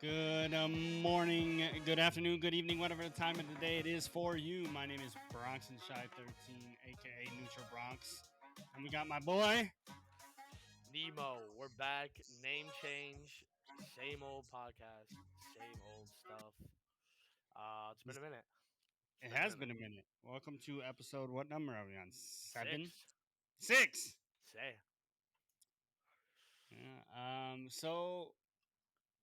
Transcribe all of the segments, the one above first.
Good morning, good afternoon, good evening, whatever the time of the day it is for you. My name is Bronx and Shy 13, aka Neutral Bronx. And we got my boy. Nemo, we're back. Name change, same old podcast, same old stuff. It's been a minute. It's It been a has minute. been a minute. Welcome to episode, what number are we on? 7? Six. 6. Say. Yeah, so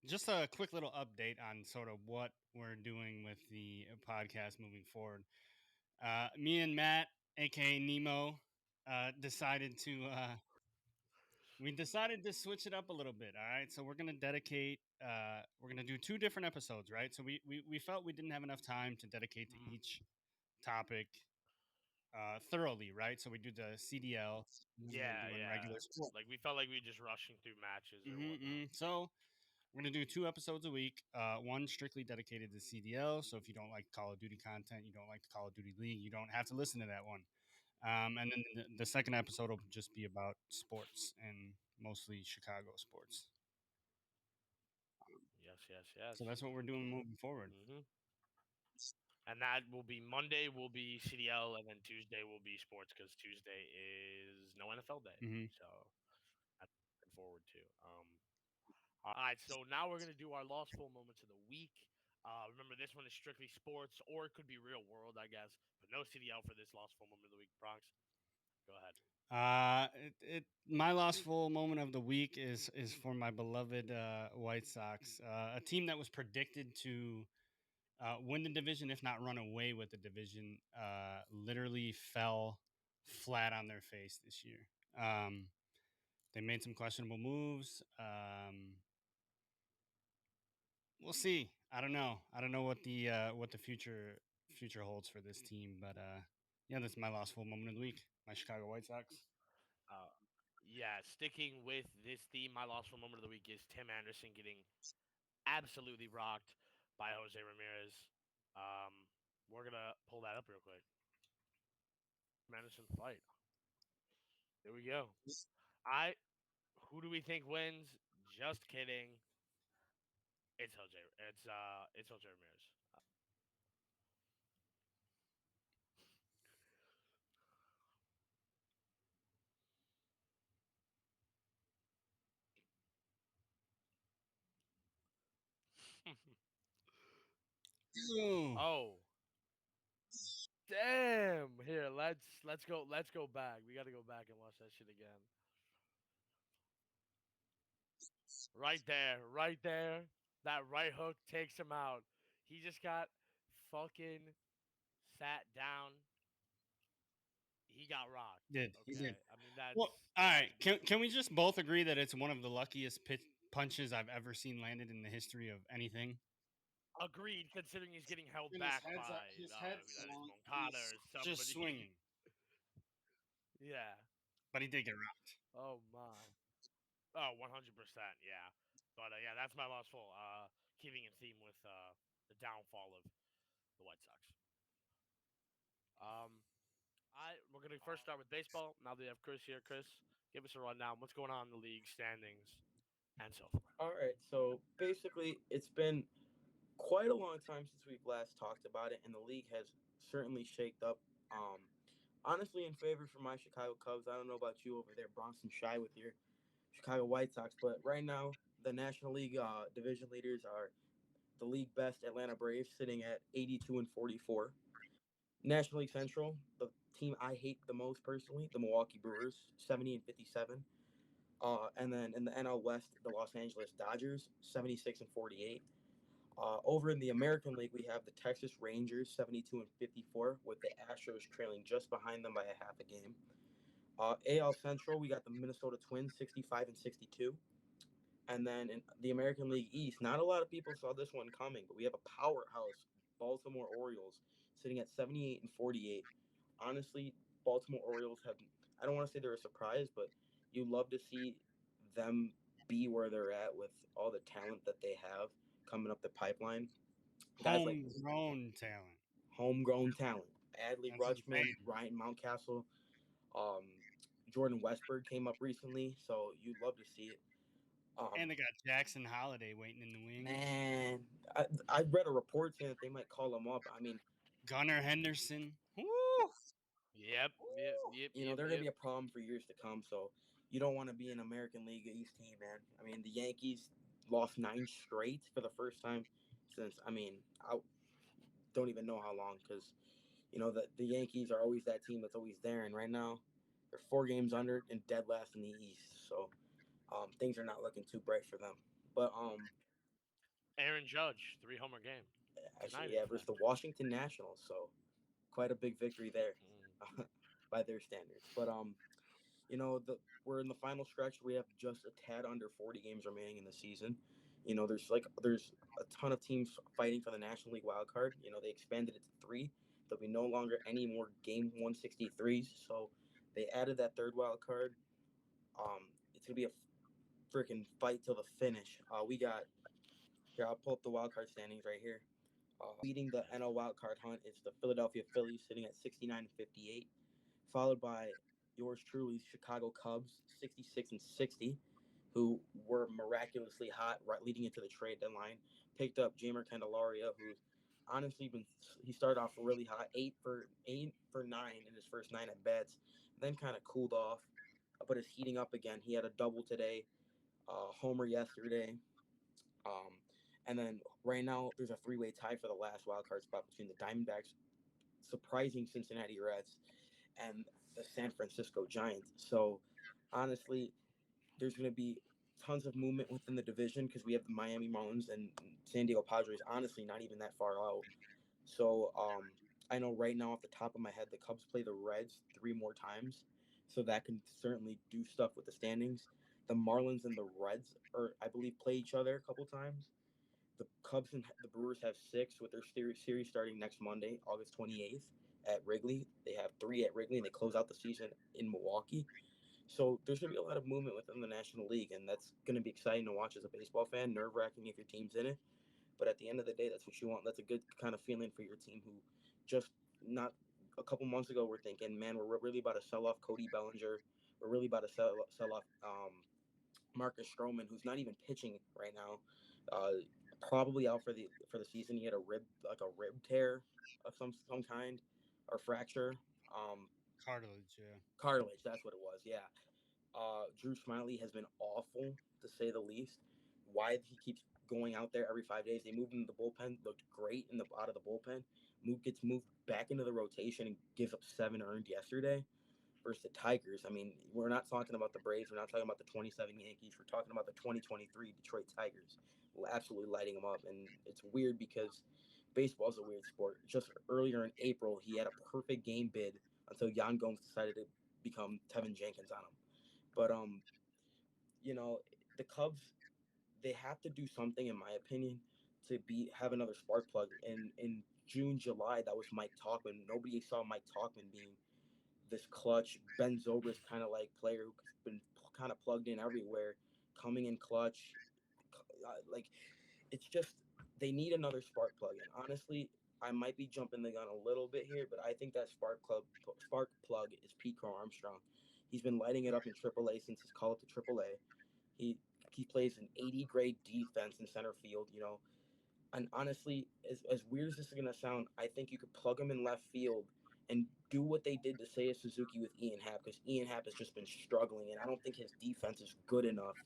just a quick little update on sort of what we're doing with the podcast moving forward. Me and Matt, aka Nemo, decided to we decided to switch it up a little bit. All right, so we're gonna dedicate. We're gonna do two different episodes, right? So we felt we didn't have enough time to dedicate to Mm, each topic thoroughly, right? So we do the CDL, and then we're yeah, doing yeah. regular sport. Like we felt like we were just rushing through matches or whatnot. Mm-hmm. So we're gonna do two episodes a week. One strictly dedicated to CDL. So if you don't like Call of Duty content, you don't like the Call of Duty League, you don't have to listen to that one. And then the second episode will just be about sports and mostly Chicago sports. Yes, yes, So yes. that's what we're doing moving forward. hmm And that will be Monday will be CDL, and then Tuesday will be sports because Tuesday is no NFL day. Hmm. So that's looking forward to. All right, so now we're gonna do our lost full moments of the week. Remember, this one is strictly sports, or it could be real world, I guess, but no CDL for this lost full moment of the week. Bronx, go ahead. My lost full moment of the week is for my beloved White Sox, a team that was predicted to win the division, if not run away with the division. Literally fell flat on their face this year. They made some questionable moves. We'll see. I don't know. I don't know what the future holds for this team, but yeah, that's my lost full moment of the week. My Chicago White Sox. Uh, yeah, sticking with this theme, my lost full moment of the week is Tim Anderson getting absolutely rocked by Jose Ramirez. Um, we're gonna pull that up real quick. Tim Anderson fight. Here we go. I. Who do we think wins? Just kidding. It's Jose. It's Jose Ramirez. Ew. Oh, damn! Here, let's go. Let's go back. We got to go back and watch that shit again. Right there, right there. That right hook takes him out. He just got fucking sat down. He got rocked. He did. Okay, I mean Well, all that's right. Can beautiful. we just both agree that it's one of the luckiest punches I've ever seen landed in the history of anything? Agreed. Considering he's getting held And his back head's up, by his I don't know head's who that is, long, and Moncada he's or just somebody. swinging. Yeah. But he did get rocked. Oh my. Oh, 100%. Yeah. But yeah, that's my last full. Keeping in theme with the downfall of the White Sox. Um, we're gonna first start with baseball. Now that we have Chris here, Chris, give us a rundown. What's going on in the league standings and so forth. All right, so basically, it's been quite a long time since we've last talked about it, and the league has certainly shaked up. Um, Honestly, in favor for my Chicago Cubs. I don't know about you over there, Bronson Shy, with your Chicago White Sox, but right now the National League division leaders are the league best Atlanta Braves, sitting at 82-44. National League Central, the team I hate the most personally, the Milwaukee Brewers, 70-57. And then in the NL West, the Los Angeles Dodgers, 76-48. Over in the American League, we have the Texas Rangers, 72-54, with the Astros trailing just behind them by a half a game. AL Central, we got the Minnesota Twins, 65-62. And then in the American League East, not a lot of people saw this one coming, but we have a powerhouse, Baltimore Orioles, sitting at 78-48. Honestly, Baltimore Orioles have, I don't want to say they're a surprise, but you love to see them be where they're at with all the talent that they have coming up the pipeline. Guys like Homegrown talent. homegrown talent. Adley That's Rutschman, insane. Ryan Mountcastle, um, Jordan Westberg came up recently, so you'd love to see it. And Um, they got Jackson Holiday waiting in the wings. I read a report saying that they might call him up. I mean, Gunnar Henderson. Woo! Yep. they're gonna be a problem for years to come. So you don't want to be an American League East team, man. I mean, the Yankees lost 9 straight for the first time since I don't even know how long because the Yankees are always that team that's always there, and right now they're 4 games under and dead last in the East. So things are not looking too bright for them. But Aaron Judge, 3-homer game. actually, Tonight, yeah, in versus fact. the Washington Nationals. So quite a big victory there by their standards. But we're in the final stretch. We have just a tad under 40 games remaining in the season. There's a ton of teams fighting for the National League wild card. They expanded it to 3. There'll be no longer any more game 163s. So they added that third wild card. It's gonna be a freaking fight till the finish. We got here. I'll pull up the wild card standings right here. Leading the NL wild card hunt is the Philadelphia Phillies, sitting at 69 and 58, followed by yours truly, Chicago Cubs, 66 and 60, who were miraculously hot right leading into the trade deadline. Picked up Jeimer Candelaria, who's honestly he started off really hot, 8 for 9 in his first 9 at bats, then kind of cooled off, but is heating up again. He had a double today, homer yesterday. And then right now there's a 3-way tie for the last wild card spot between the Diamondbacks, surprising Cincinnati Reds, and the San Francisco Giants. So honestly, there's going to be tons of movement within the division because we have the Miami Marlins and San Diego Padres. Honestly, not even that far out. So I know right now off the top of my head, the Cubs play the Reds 3 more times, so that can certainly do stuff with the standings. The Marlins and the Reds, I believe, play each other a couple times. The Cubs and the Brewers have 6 with their series starting next Monday, August 28th at Wrigley. They have 3 at Wrigley, and they close out the season in Milwaukee. So there's going to be a lot of movement within the National League, and that's going to be exciting to watch as a baseball fan, nerve-wracking if your team's in it. But at the end of the day, that's what you want. That's a good kind of feeling for your team who just not a couple months ago were thinking, man, we're really about to sell off Cody Bellinger. We're really about to sell off Marcus Stroman, who's not even pitching right now. Probably out for the season. He had a rib tear of some kind or fracture. Cartilage, yeah. Cartilage, that's what it was. Yeah. Drew Smiley has been awful to say the least. Why he keeps going out there every 5 days? They moved him to the bullpen, looked great out of the bullpen. Gets moved back into the rotation and gives up 7 earned yesterday versus the Tigers. I mean, we're not talking about the Braves. We're not talking about the 27 Yankees. We're talking about the 2023 Detroit Tigers, absolutely lighting them up. And it's weird because baseball is a weird sport. Just earlier in April, he had a perfect game bid until Yan Gomes decided to become Tevin Jenkins on him. But the Cubs, they have to do something, in my opinion, to have another spark plug. In June, July, that was Mike Tauchman. Nobody saw Mike Tauchman being this clutch Ben Zobrist kind of like player who's been kind of plugged in everywhere, coming in clutch. Like it's just they need another spark plug. And honestly, I might be jumping the gun a little bit here, but I think that spark plug is Pete Crow Armstrong. He's been lighting it up in AAA since his call up to AAA. He plays an 80 grade defense in center field. And honestly, as weird as this is gonna sound, I think you could plug him in left field and do what they did to Seiya Suzuki with Ian Happ, because Ian Happ has just been struggling, and I don't think his defense is good enough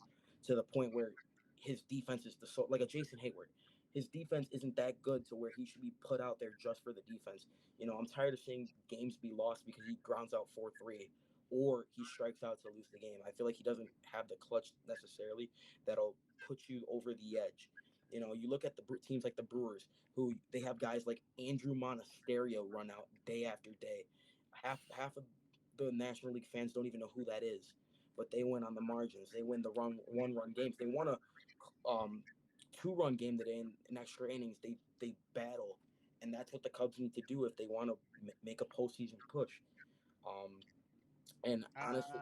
to the point where his defense is like a Jason Hayward. His defense isn't that good to where he should be put out there just for the defense. I'm tired of seeing games be lost because he grounds out 4-3 or he strikes out to lose the game. I feel like he doesn't have the clutch necessarily that'll put you over the edge. You look at the teams like the Brewers, who they have guys like Andrew Monasterio run out day after day. Half of the National League fans don't even know who that is, but they win on the margins. They win the one-run games. They won a 2-run game today in extra innings. They battle, and that's what the Cubs need to do if they want to make a postseason push. And honestly,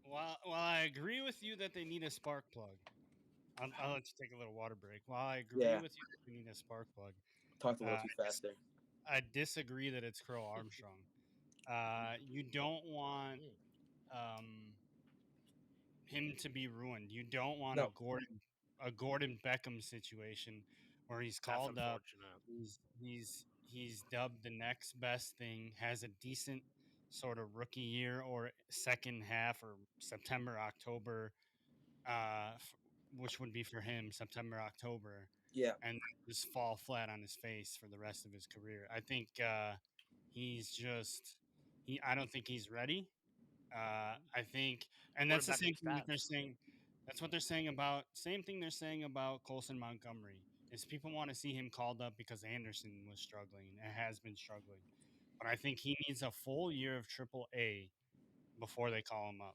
While I agree with you that they need a spark plug, I'll let you take a little water break. While I agree yeah, with you that they need a spark plug, talked a little too fast there. I disagree that it's Crow Armstrong. You don't want him to be ruined. You don't want No. a Gordon Beckham situation where he's That's called up. unfortunate. He's dubbed the next best thing. Has a decent sort of rookie year or second half or September October, which would be for him September October, Yeah. and just fall flat on his face for the rest of his career. I think he's just he. I don't think he's ready. I think, and that's the Quarterback same needs thing that they're stats. saying. That's what they're saying about same thing they're saying about Colson Montgomery. Is people want to see him called up because Anderson was struggling and has been struggling, but I think he needs a full year of Triple A before they call him up.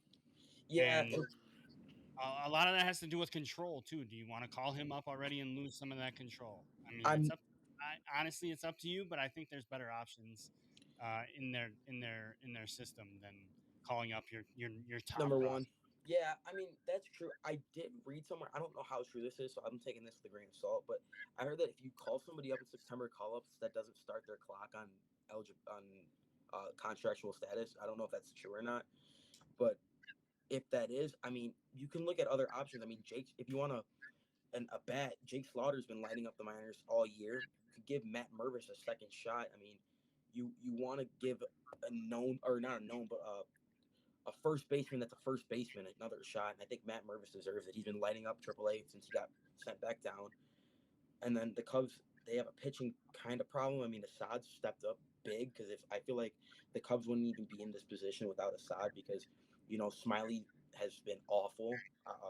Yeah. And a lot of that has to do with control too. Do you want to call him up already and lose some of that control? I mean, it's I'm up. Honestly, it's up to you. But I think there's better options in their system than calling up your top number one. prospect. Yeah, I mean that's true. I did read somewhere. I don't know how true this is, so I'm taking this with a grain of salt. But I heard that if you call somebody up in September call-ups, that doesn't start their clock on contractual status. I don't know if that's true or not, but if that is, I mean, you can look at other options. I mean, Jake, if you want a bat, Jake Slaughter's been lighting up the minors all year. You could give Matt Mervis a second shot. I mean, you want to give a known or not a known, but a first baseman that's a first baseman another shot. And I think Matt Mervis deserves it. He's been lighting up AAA since he got sent back down. And then the Cubs, they have a pitching kind of problem. I mean, Assad's stepped up big because if I feel like the Cubs wouldn't even be in this position without Assad because, Smiley has been awful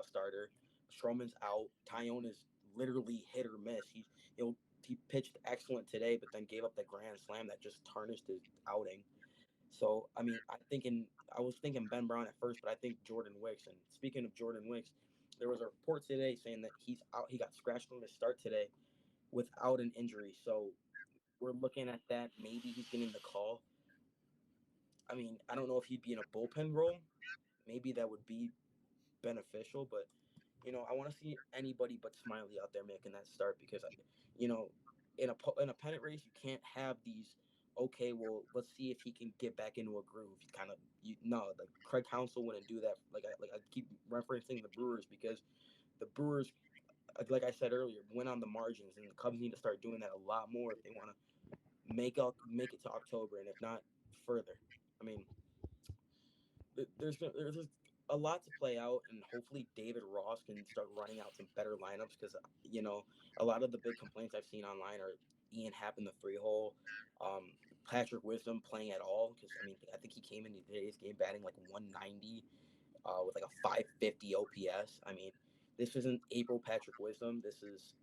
starter. Stroman's out. Tyone is literally hit or miss. He pitched excellent today, but then gave up the grand slam that just tarnished his outing. So I mean, I was thinking Ben Brown at first, but I think Jordan Wicks. And speaking of Jordan Wicks, there was a report today saying that he's out. He got scratched from the start today without an injury. So we're looking at that. Maybe he's getting the call. I mean, I don't know if he'd be in a bullpen role. Maybe that would be beneficial, but I want to see anybody but Smiley out there making that start because, you know, in a pennant race, you can't have these. Okay, well, let's see if he can get back into a groove. Like Craig Counsell wouldn't do that. Like I keep referencing the Brewers because the Brewers, like I said earlier, went on the margins, and the Cubs need to start doing that a lot more if they want to make it to October, and if not further. I mean, there's a lot to play out, and hopefully David Ross can start running out some better lineups because a lot of the big complaints I've seen online are Ian Happ in the 3 hole, Patrick Wisdom playing at all because I think he came into today's game batting like 190 with like a 550 OPS. I mean, this isn't April Patrick Wisdom. This is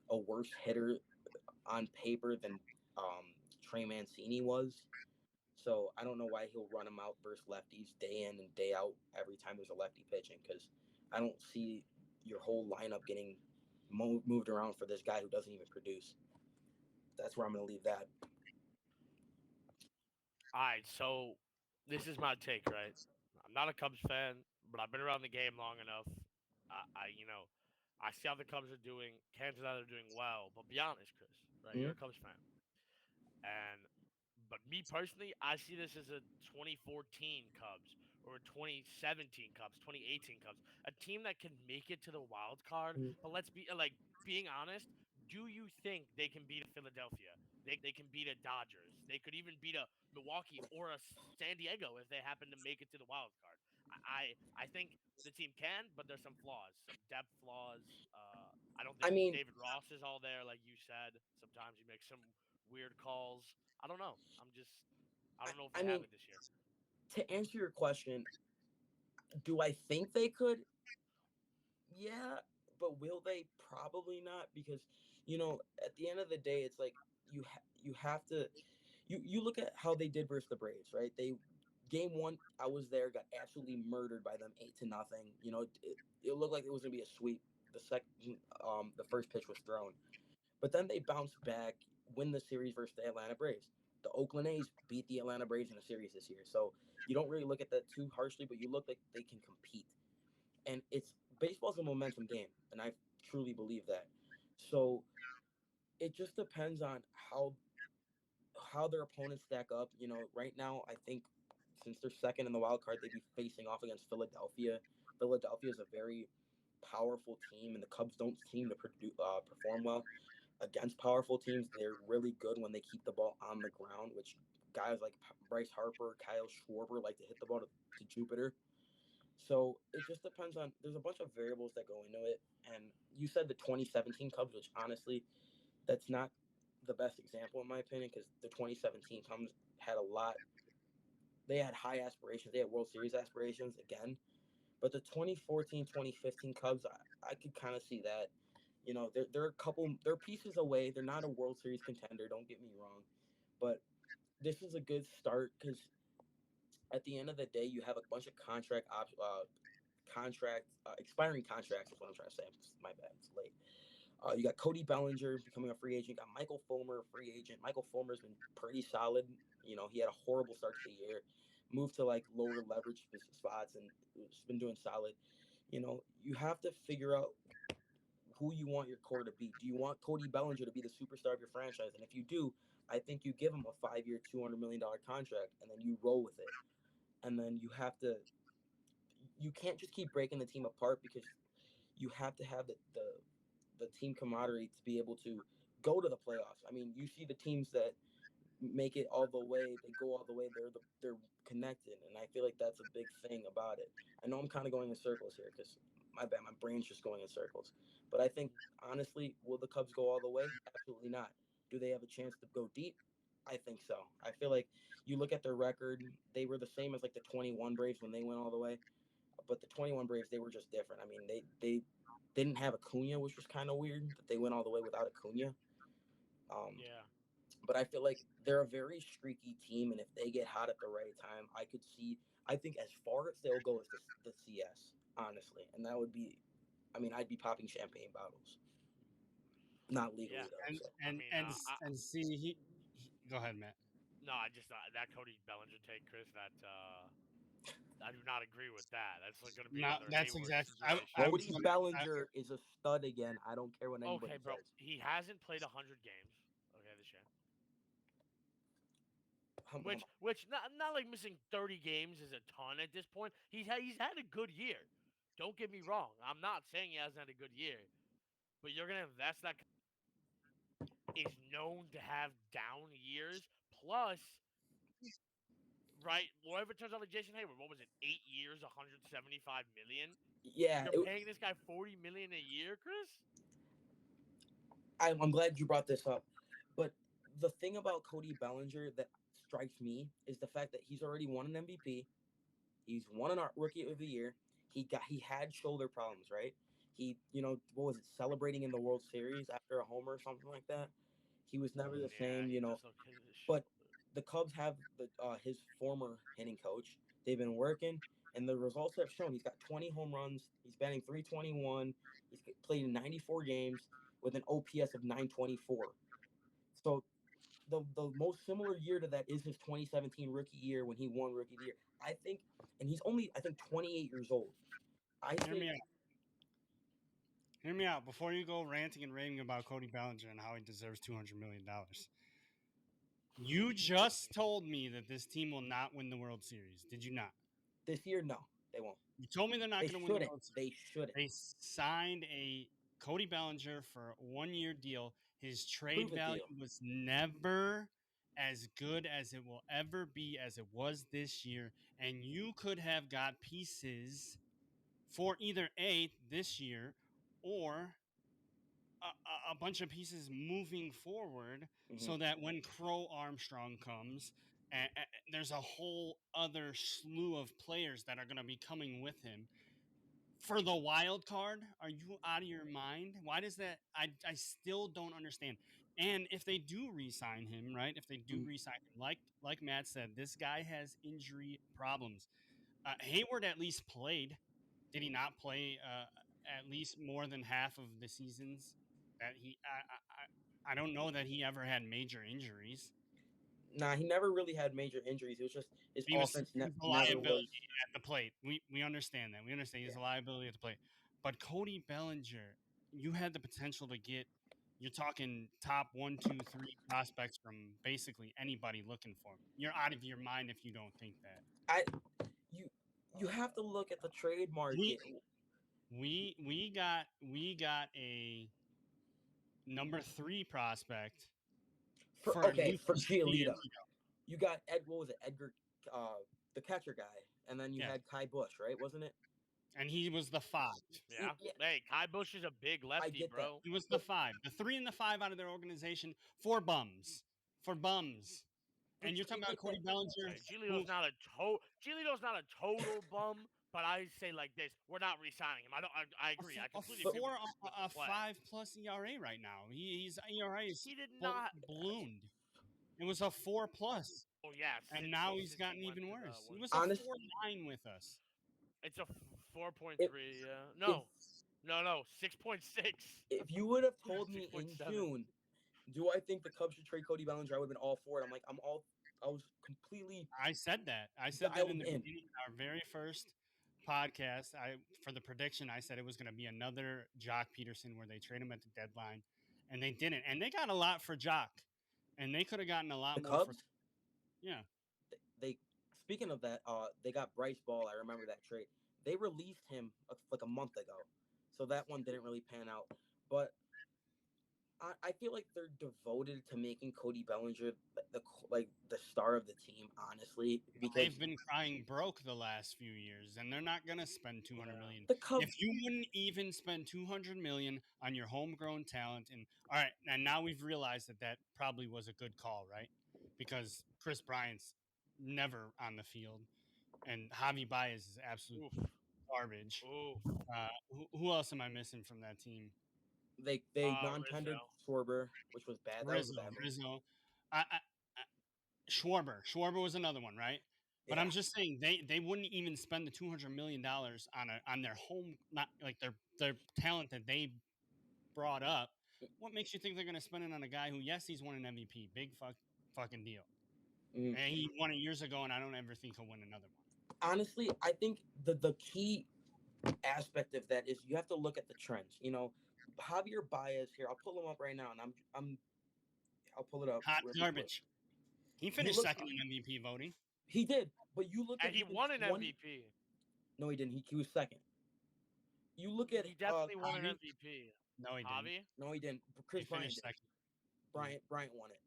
a worse hitter on paper than Trey Mancini was. So I don't know why he'll run him out versus lefties day in and day out every time there's a lefty pitching because I don't see your whole lineup getting moved around for this guy who doesn't even produce. That's where I'm going to leave that. All right, so this is my take, right? I'm not a Cubs fan, but I've been around the game long enough. I see how the Cubs are doing. Can't deny they're doing well, but be honest, Chris, right? Mm-hmm. You're a Cubs fan, and but me personally, I see this as a 2014 Cubs or a 2017 Cubs, 2018 Cubs, a team that can make it to the wild card. But let's be being honest. Do you think they can beat a Philadelphia? They can beat a Dodgers. They could even beat a Milwaukee or a San Diego if they happen to make it to the wild card. I think the team can, but there's some flaws, some depth flaws. I don't I think mean, David Ross is all there, like you said. Sometimes he makes some weird calls. I don't know. I don't know if I they have mean, it this year. to answer your question, do I think they could? Yeah, but will they? Probably not because at the end of the day, it's like you have to you look at how they did versus the Braves, right? They game one, I was there, got absolutely murdered by them 8-0. It looked like it was gonna be a sweep. The first pitch was thrown, but then they bounced back, win the series versus the Atlanta Braves. The Oakland A's beat the Atlanta Braves in a series this year, so you don't really look at that too harshly, but you look like they can compete. And it's baseball's a momentum game, and I truly believe that. So it just depends on how their opponents stack up. Right now, I think since they're second in the wild card, they'd be facing off against Philadelphia. Philadelphia is a very powerful team, and the Cubs don't seem to perform well. against powerful teams, they're really good when they keep the ball on the ground, which guys like Bryce Harper, Kyle Schwarber like to hit the ball to Jupiter. So it just depends on. There's a bunch of variables that go into it. And you said the 2017 Cubs, which honestly, that's not the best example in my opinion because the 2017 Cubs had a lot. They had high aspirations. They had World Series aspirations again. But the 2014, 2015 Cubs, I could kind of see that. You know, they're a couple, they're pieces away. They're not a World Series contender. Don't get me wrong, but this is a good start because at the end of the day, you have a bunch of expiring contracts. Is what I'm trying to say. My bad. It's late. You got Cody Bellinger becoming a free agent. You got Michael Fulmer, free agent. Michael Fulmer's been pretty solid. You know, he had a horrible start to the year, moved to like lower leverage spots, and it's been doing solid. You know, you have to figure out who you want your core to be. Do you want Cody Bellinger to be the superstar of your franchise? And if you do, I think you give him a 5-year, $200 million contract, and then you roll with it. And then you have to, you can't just keep breaking the team apart because you have to have the team camaraderie to be able to go to the playoffs. I mean, you see the teams that make it all the way, they go all the way, they're connected, and I feel like that's a big thing about it. I know I'm kind of going in circles here because my bad, my brain's just going in circles. But I think honestly, will the Cubs go all the way? Absolutely not. Do they have a chance to go deep? I think so. I feel like you look at their record, they were the same as like the 21 Braves when they went all the way, but the 21 Braves, they were just different. I mean, they didn't have Acuna, which was kind of weird that they went all the way without Acuna. Um, Yeah. but I feel like they're a very streaky team, and if they get hot at the right time, I could see. I think as far as they'll go is the CS, honestly, and that would be. I mean, I'd be popping champagne bottles, not legally Yeah. though. And So I and mean, and and see, go ahead, Matt. no, I just that Cody Bellinger take, Chris. That I do not agree with that. That's like going to be No, another that's Hayward exactly. I situation. was Cody gonna. I, Bellinger is a stud again. I don't care what anybody Okay, bro. says. He hasn't played 100 games. Okay, this year. Which not like missing 30 games is a ton at this point. He's had a good year. Don't get me wrong. I'm not saying he hasn't had a good year, but you're gonna invest that is known to have down years. Plus, right, whatever turns out like Jason Hayward, what was it? 8 years, 175 million. Yeah, You're paying this guy 40 million a year, Chris. I'm glad you brought this up. But the thing about Cody Bellinger that strikes me is the fact that he's already won an MVP. He's won an Rookie of the Year. He had shoulder problems, right? He, what was it, celebrating in the World Series after a homer or something like that. He was never the Yeah, same, he dislocated his But shoulder. the Cubs have his former hitting coach. They've been working, and the results have shown. He's got 20 home runs. He's batting 321. He's played in 94 games with an OPS of 924. So the most similar year to that is his 2017 rookie year when he won Rookie of the Year. I think, and he's only 28 years old. I hear me think out. Hear me out. Before you go ranting and raving about Cody Bellinger and how he deserves $200 million, you just told me that this team will not win the World Series. Did you not? this year, no, they won't. You told me they're not They going to win the shouldn't. World Series. They shouldn't. They signed a Cody Bellinger for a 1-year deal. His trade Prove it value deal. was never as good as it will ever be as it was this year. And you could have got pieces for either A, this year, or a bunch of pieces moving forward Mm-hmm. so that when Crow Armstrong comes, there's a whole other slew of players that are going to be coming with him for the wild card. Are you out of your mind? Why does that? I still don't understand. And if they do re-sign him, right? If they do Mm-hmm. re-sign him, like Matt said, this guy has injury problems. Hayward at least played. Did he not play at least more than half of the seasons that he? I don't know that he ever had major injuries. Nah, he never really had major injuries. It was just his He was, offense he was a never was. liability at the plate. We understand that. We understand he's Yeah. a liability at the plate. But Cody Bellinger, you had the potential to get. You're talking top 1, 2, 3 prospects from basically anybody looking for him. You're out of your mind if you don't think that. I you you have to look at the trade We market. we got a number 3 prospect For at least for the Giolito, Giolito. you got what was it, Edgar, the catcher guy, and then you Yeah. had Kai Bush, right? Wasn't it? And he was the 5. Yeah. Yeah. Hey, Kai Bush is a big lefty, get that. bro. He was the 5. The 3 and the 5 out of their organization for bums. For bums. But And you're talking about Cody Bellinger. Right, Giolito's not a total bum, but I say like this: we're not re-signing him. I agree. I completely agree. A 5+ ERA right now. He's ERA is He did not ballooned. It was a 4+. Oh yeah, And now he's since gotten he went even to the worse. He one- was a 4.9 with us. It's a 4.3. No, 6.6. If you would have told me in 6.7. June, do I think the Cubs should trade Cody Bellinger, I would have been all for it. I was completely. I said that. I said that in the beginning, our very first podcast. For the prediction, I said it was going to be another Jock Peterson where they trade him at the deadline, and they didn't. And they got a lot for Jock, and they could have gotten a lot The more. Cubs. Yeah. They speaking of that, they got Bryce Ball. I remember that trade. They released him like a month ago, so that one didn't really pan out. But I feel like they're devoted to making Cody Bellinger the star of the team, honestly, because they've been crying broke the last few years, and they're not going to spend $200 million. The Cubs, if you wouldn't even spend $200 million on your homegrown talent, and all right, and now we've realized that probably was a good call, right? Because Chris Bryant's never on the field, and Javi Baez is absolute garbage. Who else am I missing from that team? They non-tendered Schwarber, which was bad. Rizzo. Schwarber was another one, right? But I'm just saying they wouldn't even spend the $200 million on their home, not like their talent that they brought up. What makes you think they're going to spend it on a guy who, yes, he's won an MVP, big fucking deal, and he won it years ago, and I don't ever think he'll win another one. Honestly, I think the key aspect of that is you have to look at the trends. You know, Javier Baez here. I'll pull him up right now, and I'll pull it up. Hot garbage. He finished second in MVP voting. He did, but you look at he won an MVP. No, he didn't. He was second. You look at he definitely won an MVP. No, he didn't. No, he didn't. Chris Bryant did. Second. Bryant won it.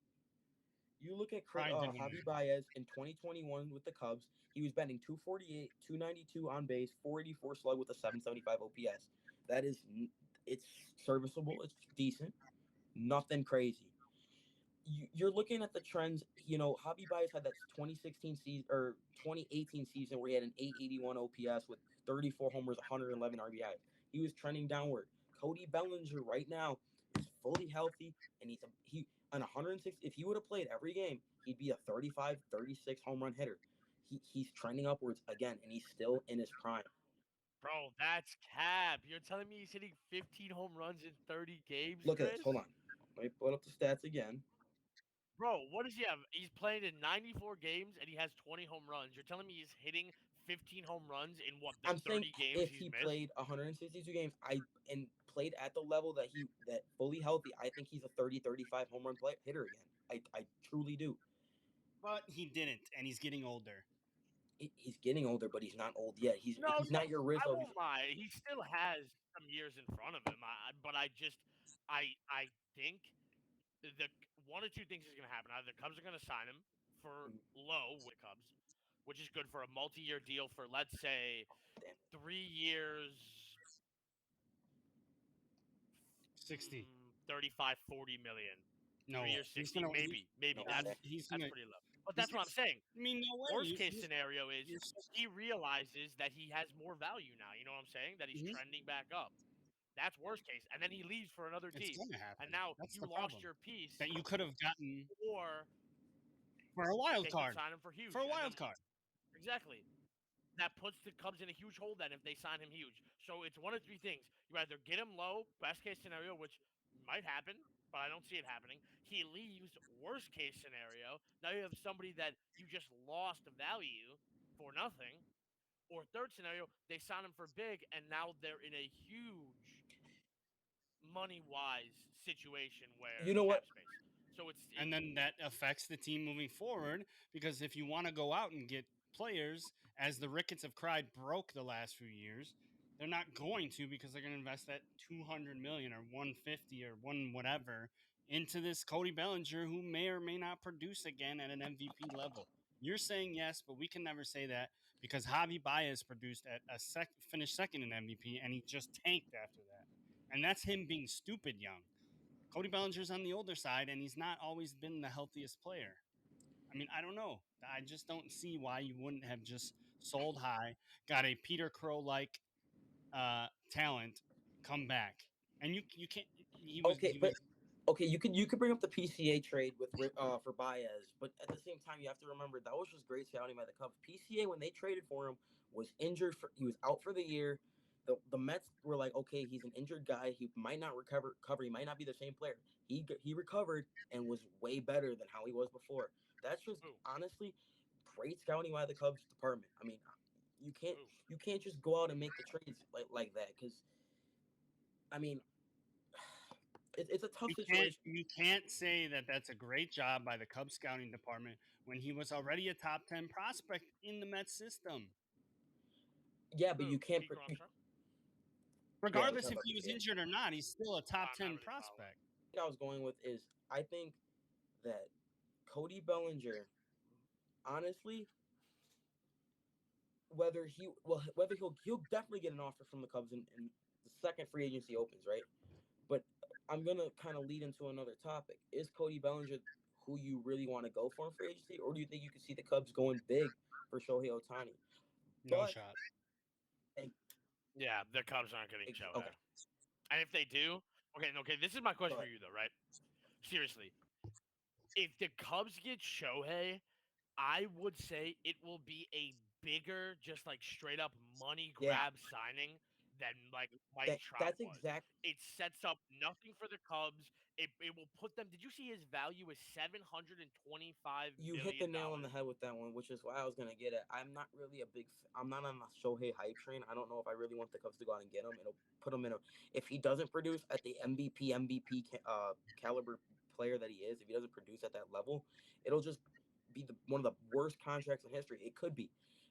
You look at Javi Baez in 2021 with the Cubs. He was batting 248, 292 on base, 484 slug with a 775 OPS. It's serviceable. It's decent. Nothing crazy. You're looking at the trends. You know, Javi Baez had that 2016 season or 2018 season where he had an 881 OPS with 34 homers, 111 RBIs. He was trending downward. Cody Bellinger right now is fully healthy, and he on 106. If he would have played every game, he'd be a 35, 36 home run hitter. He's trending upwards again, and he's still in his prime. Bro, that's cap. You're telling me he's hitting 15 home runs in 30 games? Look at this. Hold on. Let me pull up the stats again. Bro, what does he have? He's played in 94 games and he has 20 home runs. You're telling me he's hitting 15 home runs in what? The 30 games if he played 162 games, and played at the level that fully healthy, I think he's a 30, 35 home run hitter again. I truly do. But he didn't, and he's getting older. He's getting older, but he's not old yet. He's not your Rizzo. I won't lie. He still has some years in front of him. But I think the one or two things is going to happen. Either the Cubs are going to sign him for low with the Cubs, which is good for a multi-year deal for, let's say, 3 years, 60, 35, 40 million. No, 3 years, 60, maybe. That's pretty low. But that's what I'm saying. I mean, no way. Worst case scenario is he realizes that he has more value now. You know what I'm saying? That he's trending back up. That's worst case. And then he leaves for another team. And now you lost your piece. That you could have gotten for a wild card. Sign him for huge. For a wild card. Exactly. That puts the Cubs in a huge hole then if they sign him huge. So it's one of three things. You either get him low, best case scenario, which might happen, but I don't see it happening. He leaves, worst case scenario. Now you have somebody that you just lost value for nothing. Or third scenario, they sign him for big, and now they're in a huge money-wise situation where you know what? So and then that affects the team moving forward, because if you want to go out and get players, as the Ricketts have cried broke the last few years, They're not going to because they're going to invest that 200 million or 150 or one whatever into this Cody Bellinger who may or may not produce again at an MVP level. You're saying yes, but we can never say that because Javi Baez produced at finished second in MVP and he just tanked after that. And that's him being stupid young. Cody Bellinger's on the older side and he's not always been the healthiest player. I mean, I don't know. I just don't see why you wouldn't have just sold high, got a Peter Crow like talent come back, and you can't. He was Okay, you could bring up the PCA trade with for Baez, but at the same time, you have to remember that was just great scouting by the Cubs. PCA when they traded for him was injured. He was out for the year. The Mets were like, okay, he's an injured guy. He might not recover. He might not be the same player. He recovered and was way better than how he was before. That's just honestly great scouting by the Cubs department. I mean, you can't just go out and make the trades like that because, I mean, it's a tough situation. You can't say that that's a great job by the Cubs scouting department when he was already a top 10 prospect in the Mets system. Yeah, but you can't. Regardless if he was injured or not, he's still a top 10 prospect. What I was going with is I think that Cody Bellinger, honestly, whether he'll definitely get an offer from the Cubs in the second free agency opens, right? But I'm gonna kind of lead into another topic. Is Cody Bellinger who you really want to go for in free agency, or do you think you could see the Cubs going big for Shohei Ohtani? No shot. Yeah, the Cubs aren't getting Shohei. Okay. And if they do, okay, this is my question for you though, right? Seriously, if the Cubs get Shohei, I would say it will be a bigger, just like straight up money grab signing than like Mike Trout was. Exactly. It sets up nothing for the Cubs. It will put them. Did you see his value is $725 million? You hit the nail on the head with that one, which is why I was gonna get it. I'm not really I'm not on the Shohei hype train. I don't know if I really want the Cubs to go out and get him. It'll put him in a. If he doesn't produce at the MVP caliber player that he is, if he doesn't produce at that level, it'll just be one of the worst contracts in history. It could be.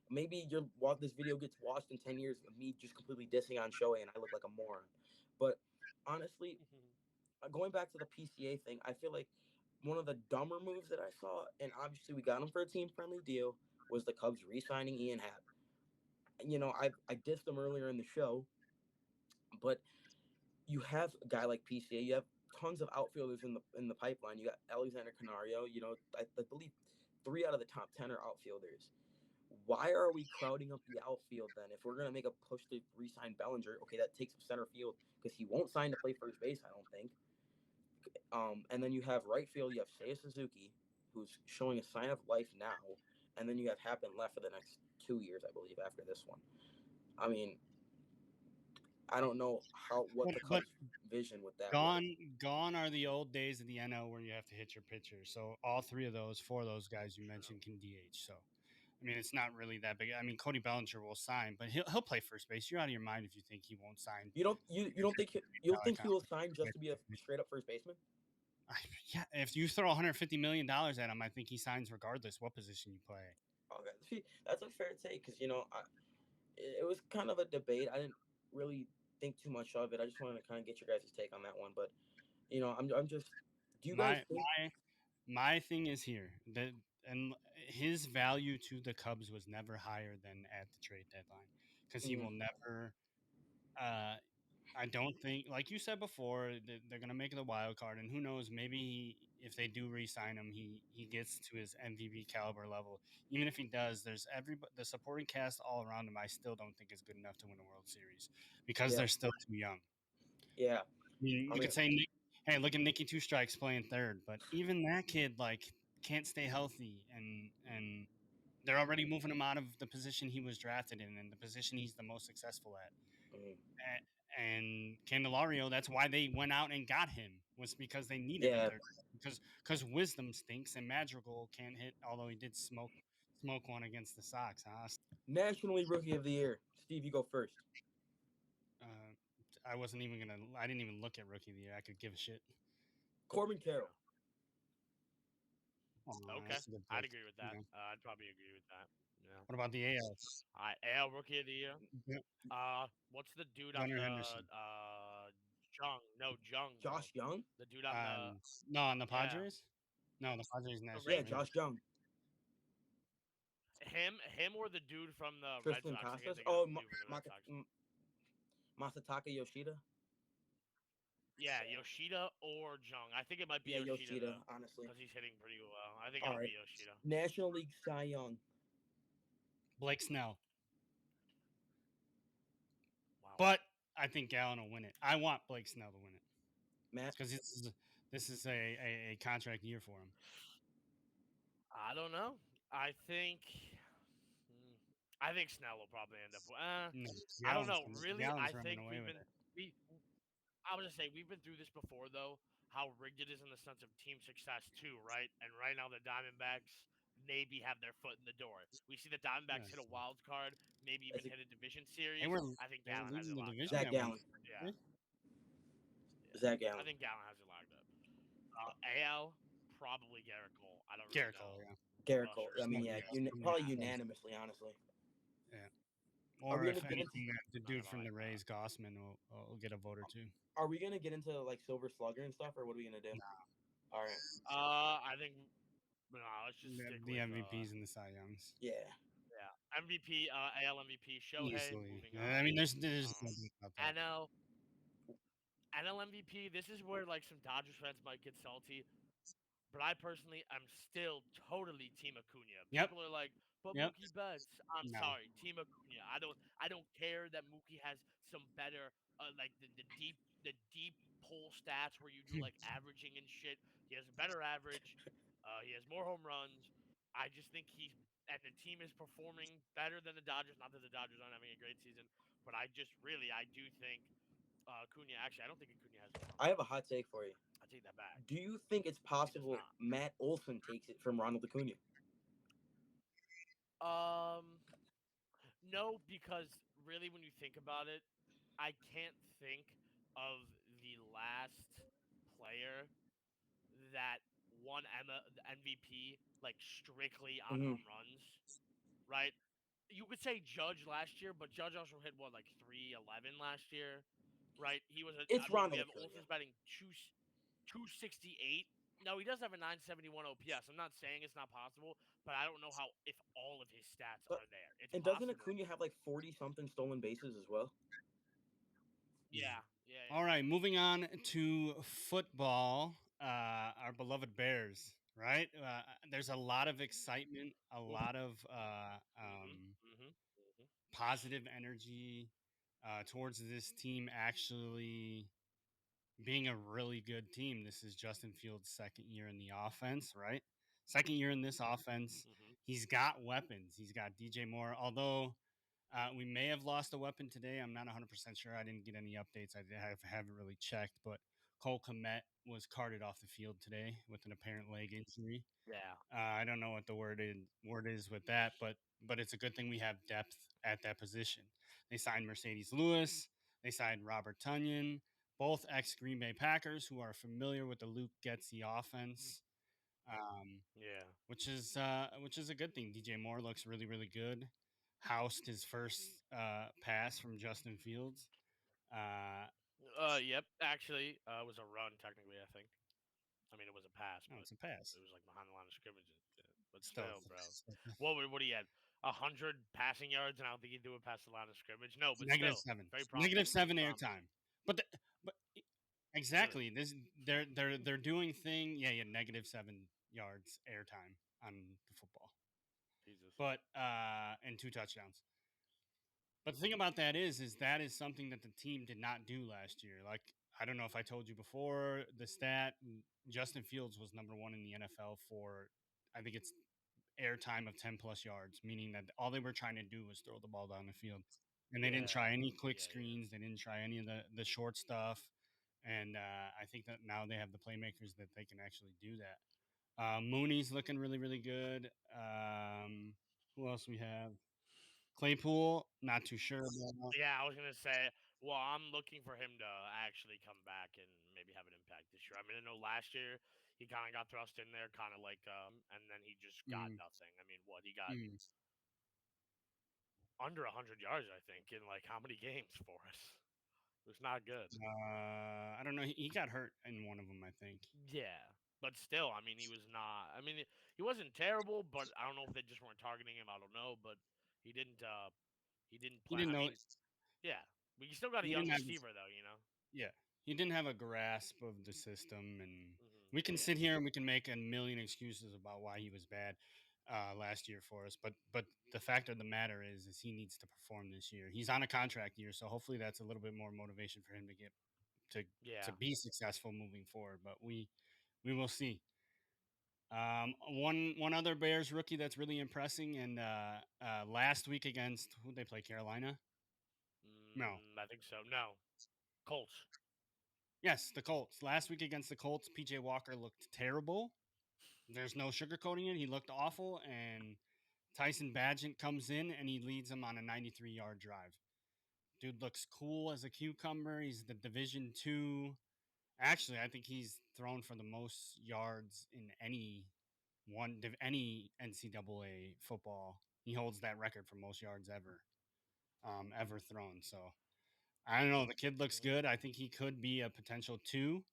Maybe this video gets watched in 10 years of me just completely dissing on Shohei and I look like a moron. But honestly, going back to the PCA thing, I feel like one of the dumber moves that I saw, and obviously we got him for a team-friendly deal, was the Cubs re-signing Ian Happ. You know, I dissed him earlier in the show, but you have a guy like PCA, you have tons of outfielders in the pipeline. You got Alexander Canario. You know, I believe 3 out of the top 10 are outfielders. Why are we crowding up the outfield then? If we're going to make a push to re-sign Bellinger, okay, that takes up center field because he won't sign to play first base, I don't think. And then you have right field, you have Seiya Suzuki, who's showing a sign of life now. And then you have Happen left for the next 2 years, I believe, after this one. I mean, I don't know what the Cubs' vision with that Gone are the old days of the NL where you have to hit your pitcher. So all 4 of those guys you mentioned can DH. So I mean, it's not really that big. I mean, Cody Bellinger will sign, but he'll play first base. You're out of your mind if you think he won't sign. You don't think he will sign just to be a straight up first baseman? Yeah, if you throw $150 million at him, I think he signs regardless what position you play. Okay, see, that's a fair take because it was kind of a debate. I didn't really think too much of it. I just wanted to kind of get your guys' take on that one. But I'm just. Do you guys think? My thing is here that and his value to the Cubs was never higher than at the trade deadline because he will never. I don't think, like you said before, they're going to make it a wild card, and who knows? Maybe if they do re-sign him, he gets to his MVP caliber level. Even if he does, there's the supporting cast all around him. I still don't think is good enough to win a World Series because they're still too young. Yeah, you could say, hey, look at Nicky Two Strikes playing third, but even that kid can't stay healthy, and they're already moving him out of the position he was drafted in and the position he's the most successful at. And Candelario, that's why they went out and got him, was because they needed him there. Because Wisdom stinks and Madrigal can't hit, although he did smoke one against the Sox. Nationally Rookie of the Year. Steve, you go first. I didn't even look at Rookie of the Year. I could give a shit. Corbin Carroll. Okay, I'd agree with that. I'd probably agree with that. Yeah. What about the AL? All right, AL Rookie of the Year. Yep. What's the dude on Gunnar the Henderson. Jung? No, Jung. Bro. Josh Young? The dude on the No, on the yeah. Padres. No, the Padres National. Yeah, Rangers. Josh Young. Him or the dude from the Tristan Red Sox? I can't Casas? think of Oh, the dude from the Red Sox. Masataka Yoshida? Yeah, Yoshida or Jung. I think it might be Yeah, Yoshida, Yoshida, honestly. because he's hitting pretty well. I think All it'll right. be Yoshida. National League Cy Young. Blake Snell. Wow. But I think Gallen will win it. I want Blake Snell to win it Matt? because this is a contract year for him. I don't know. I think Snell will probably end up. No, I don't know. Gallen's- Really, Gallen's I running think away we've with been it. I was just say we've been through this before though. How rigged it is in the sense of team success too, right? And right now the Diamondbacks maybe have their foot in the door. We see the Diamondbacks hit a Yes. wild card, maybe even hit a division series. They were I think they were Gallen has it losing the locked division. up. Zach at one Gallen. point. Yeah. Zach I Gallen. think Gallen has it locked up. AL probably Garrett Cole. I don't really Garrett know. Cole, yeah. Garrett Who Cole. else I mean, yeah, Yeah. probably Yeah. unanimously, honestly. Or we if gonna get into- anything, the dude I from the like that. Rays, Gossman, will get a vote or two. Are we gonna get into like Silver Slugger and stuff, or what are we gonna do? No. All right. I think no. Let's just The, stick the with MVPs and the Cy Youngs. Yeah. Yeah, MVP, AL MVP, Shohei. Easily. Moving Yeah, on. I mean, there's no doubt about that. NL MVP. This is where like some Dodgers fans might get salty, but I personally am still totally Team Acuna. Yep. People are like, but Yep. Mookie Betts. I'm No. sorry, Team Acuna. I don't care that Mookie has some better like the deep pull stats where you do like averaging and shit. He has a better average. He has more home runs. I just think and the team is performing better than the Dodgers. Not that the Dodgers aren't having a great season, but I do think Acuna. Actually, I don't think Acuna has. I have a hot take for you. I take that back. Do you think it's possible not. Matt Olson takes it from Ronald Acuna? No, because really, when you think about it, I can't think of the last player that won the MVP like strictly on home runs, right? You could say Judge last year, but Judge also hit what, like 311 last year, right? He was It's Ronald we have Acuna. Olsen's batting 268. No, he does have a 971 OPS. I'm not saying it's not possible, but I don't know if all of his stats are there. It's And possible. doesn't Acuna have like 40 something stolen bases as well? Yeah. All right, moving on to football. Our beloved Bears, right? There's a lot of excitement, a lot of positive energy towards this team actually being a really good team. This is Justin Fields' second year in the offense, right? Second year in this offense. He's got weapons. He's got DJ Moore, although we may have lost a weapon today. I'm not 100% sure. I didn't get any updates. I haven't really checked, but Cole Kmet was carted off the field today with an apparent leg injury. Yeah. I don't know what the word is with that, but it's a good thing we have depth at that position. They signed Mercedes Lewis. They signed Robert Tunyon, both ex Green Bay Packers who are familiar with the Luke Getsy offense. Which is a good thing. DJ Moore looks really, really good. Housed his first pass from Justin Fields. Yep. Actually, it was a run technically. I think. I mean, it was a pass. No, but it's a pass. It was like behind the line of scrimmage. But Still, bro. What he had? 100 passing yards, and I don't think he'd do it past the line of scrimmage. No, but negative still, 7. Very Negative 7 promising. airtime. But exactly. This they're doing thing. Yeah, negative 7 yards airtime on the football. Jesus. But and 2 touchdowns. But the thing about that is that is something that the team did not do last year. Like, I don't know if I told you before, the stat, Justin Fields was number 1 in the NFL for, I think it's airtime of 10 plus yards, meaning that all they were trying to do was throw the ball down the field. And they didn't try any quick screens. They didn't try any of the short stuff. And I think that now they have the playmakers that they can actually do that. Mooney's looking really, really good. Who else we have? Claypool, not too sure about. Yeah, I was gonna say. Well, I'm looking for him to actually come back and maybe have an impact this year. I mean, I know last year he kind of got thrust in there, kind of like, and then he just got nothing. I mean, what he got under 100 yards, I think, in like how many games for us? It was not good. I don't know. He got hurt in one of them, I think. Yeah, but still, I mean, he was not. I mean, he wasn't terrible, but I don't know if they just weren't targeting him. I don't know, but he didn't. He didn't He play. didn't I know. mean, yeah, but you still got a He young didn't have. receiver though, you know. Yeah, he didn't have a grasp of the system, and we can Yeah, sit here and we can make a million excuses about why he was bad last year for us. But the fact of the matter is he needs to perform this year. He's on a contract year, so hopefully that's a little bit more motivation for him to get to yeah. to be successful moving forward. But we will see. One other Bears rookie that's really impressing, and last week against who they play, Carolina. No, I think so. No, Colts. yes, the Colts. Last week against the Colts, PJ Walker looked terrible. There's no sugarcoating it. He looked awful, and Tyson Badgett comes in and he leads them on a 93-yard drive. Dude looks cool as a cucumber. He's the Division Two. Actually, I think he's thrown for the most yards in any NCAA football. He holds that record for most yards ever thrown. So I don't know. The kid looks good. I think he could be a potential two.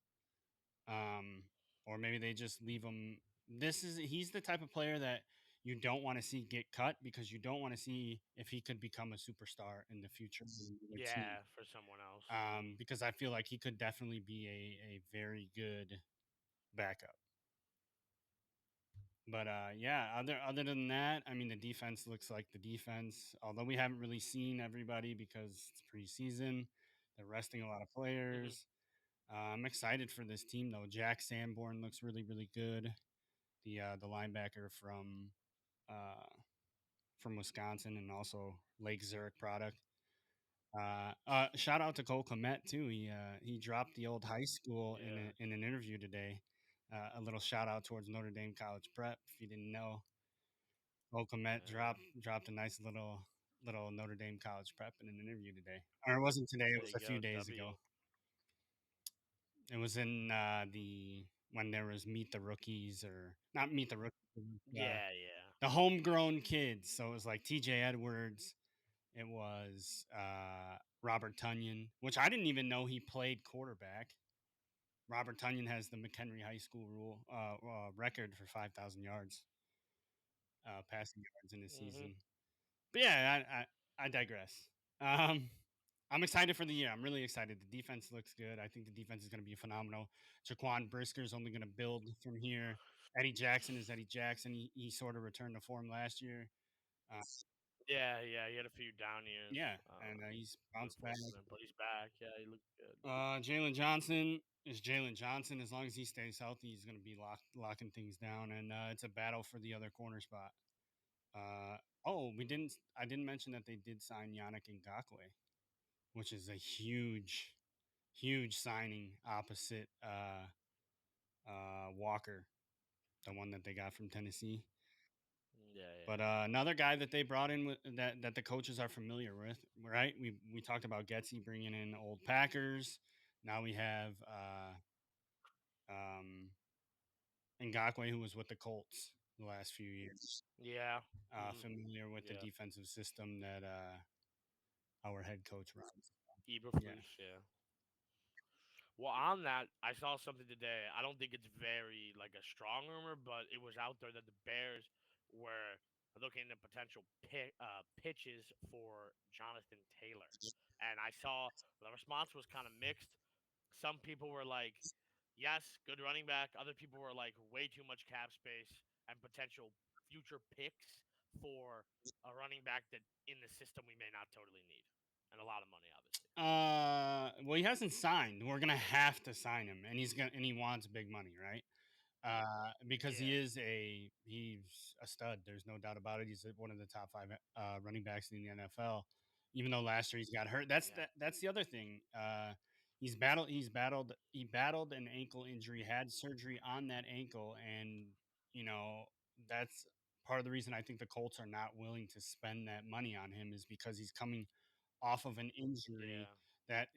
Um, or maybe they just leave him. He's the type of player that you don't want to see get cut because you don't want to see if he could become a superstar in the future. Yeah, for someone else. Because I feel like he could definitely be a very good backup. But yeah, other than that, I mean, the defense looks like the defense. Although we haven't really seen everybody because it's preseason, they're resting a lot of players. I'm excited for this team though. Jack Sanborn looks really good. The linebacker from Wisconsin and also Lake Zurich product. Shout out to Cole Komet too. He dropped the old high school Yeah. in an interview today. A little shout out towards Notre Dame College Prep. If you didn't know, Cole Komet dropped a nice little Notre Dame College Prep in an interview today. Or it wasn't today. It There was you a few go. days W. ago. It was in the when there was Meet the Rookies or not Meet the Rookies. Yeah, yeah. The homegrown kids. So it was like T.J. Edwards. It was Robert Tunyon, which I didn't even know he played quarterback. Robert Tunyon has the McHenry High School record for 5,000 yards, passing yards in a season. But yeah, I digress. I'm excited for the year. I'm really excited. The defense looks good. I think the defense is going to be phenomenal. Jaquan Brisker is only going to build from here. Eddie Jackson is Eddie Jackson. He sort of returned to form last year. Yeah, yeah. He had a few down years. Yeah, and he's bounced back. But he's back. Yeah, he looked good. Jalen Johnson is Jalen Johnson. As long as he stays healthy, he's going to be locking things down, and it's a battle for the other corner spot. I didn't mention that they did sign Yannick Ngakwe, which is a huge signing opposite Walker, the one that they got from Tennessee. Yeah. But another guy that they brought in that the coaches are familiar with, right? We talked about Getsy bringing in old Packers. Now we have Ngakwe, who was with the Colts the last few years. Yeah. Familiar with the defensive system that our head coach runs. Eberflus, yeah. Well, on that, I saw something today. I don't think it's very like a strong rumor, but it was out there that the Bears were looking at potential pitches for Jonathan Taylor, and I saw the response was kind of mixed. Some people were like, "Yes, good running back." Other people were like, "Way too much cap space and potential future picks for a running back that in the system we may not totally need, and a lot of money, obviously." Well, he hasn't signed. We're gonna have to sign him, and he wants big money, right? Because he's a stud. There's no doubt about it. He's one of the top 5 running backs in the NFL. Even though last year he's got hurt. That's the other thing. He battled an ankle injury, had surgery on that ankle, and that's part of the reason I think the Colts are not willing to spend that money on him is because he's coming off of an injury that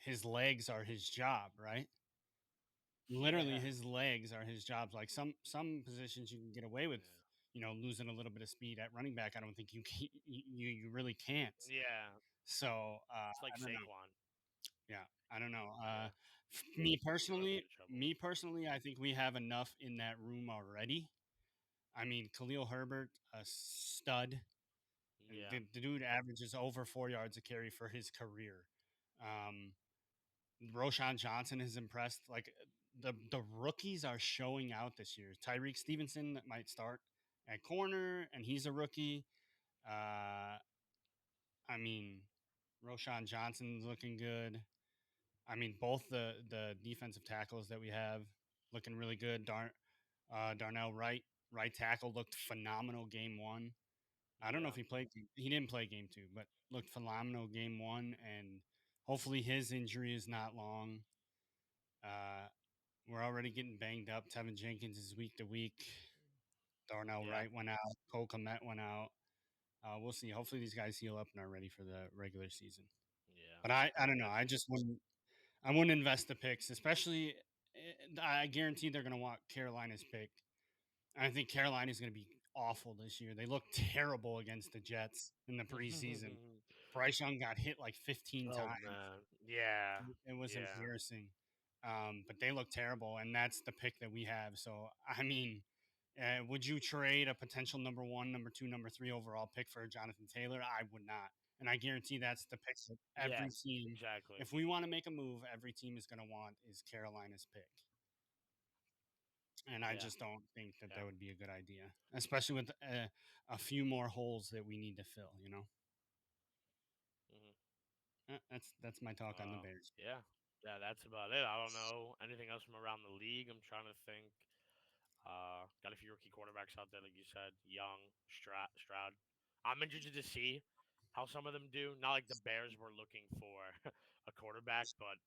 his legs are his job, right? Literally his legs are his jobs. Like some positions you can get away with losing a little bit of speed at running back. I don't think you really can't. Yeah, So it's like I don't know. Saquon. Yeah, I don't know. Yeah, Me throw him personally, into trouble. I think we have enough in that room already. I mean, Khalil Herbert, a stud. Yeah, The dude averages over 4 yards a carry for his career. Um, Roshan Johnson has impressed. Like the rookies are showing out this year. Tyreek Stevenson that might start at corner, and he's a rookie. Uh, I mean, Roshan Johnson's looking good. I mean, both the defensive tackles that we have looking really good. Darnell Wright, right tackle, looked phenomenal game one. I don't know yeah, if he played. He didn't play game two, but looked phenomenal game one, and hopefully his injury is not long. Uh, we're already getting banged up. Tevin Jenkins is week to week. Darnell yeah, Wright went out. Cole Komet went out. We'll see. Hopefully these guys heal up and are ready for the regular season. yeah. But I don't know. I wouldn't invest the picks, especially. I guarantee they're going to want Carolina's pick. I think Carolina is going to be awful this year. They look terrible against the Jets in the preseason. Bryce Young got hit like 15 Oh times. man, yeah, It was yeah, embarrassing. But they look terrible, and that's the pick that we have. So, I mean, would you trade a potential number one, number two, number three overall pick for Jonathan Taylor? I would not. And I guarantee that's the pick that every yes, team, exactly. if we want to make a move, every team is going to want is Carolina's pick. And I Yeah, just don't think that yeah. that would be a good idea, especially with a few more holes that we need to fill. hmm That's my talk on the Bears. Yeah, yeah. That's about it. I don't know anything else from around the league. I'm trying to think. Got a few rookie quarterbacks out there, like you said, Young, Stroud. I'm interested to see how some of them do. Not like the Bears were looking for a quarterback, but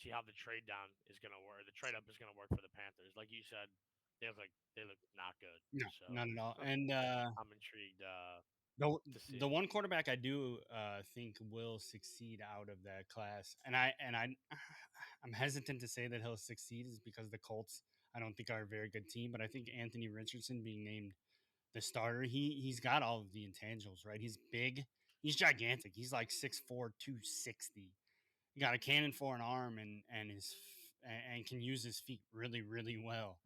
see how the trade down is gonna work. The trade up is gonna work for the Panthers. Like you said, they look not good. No, So not at all. And I'm intrigued the to see. the one quarterback I do think will succeed out of that class, and I'm hesitant to say that he'll succeed, is because the Colts I don't think are a very good team, but I think Anthony Richardson being named the starter, he's got all of the intangibles, right? He's big, he's gigantic, he's like 6'4", 260. He got a cannon for an arm and can use his feet really really well.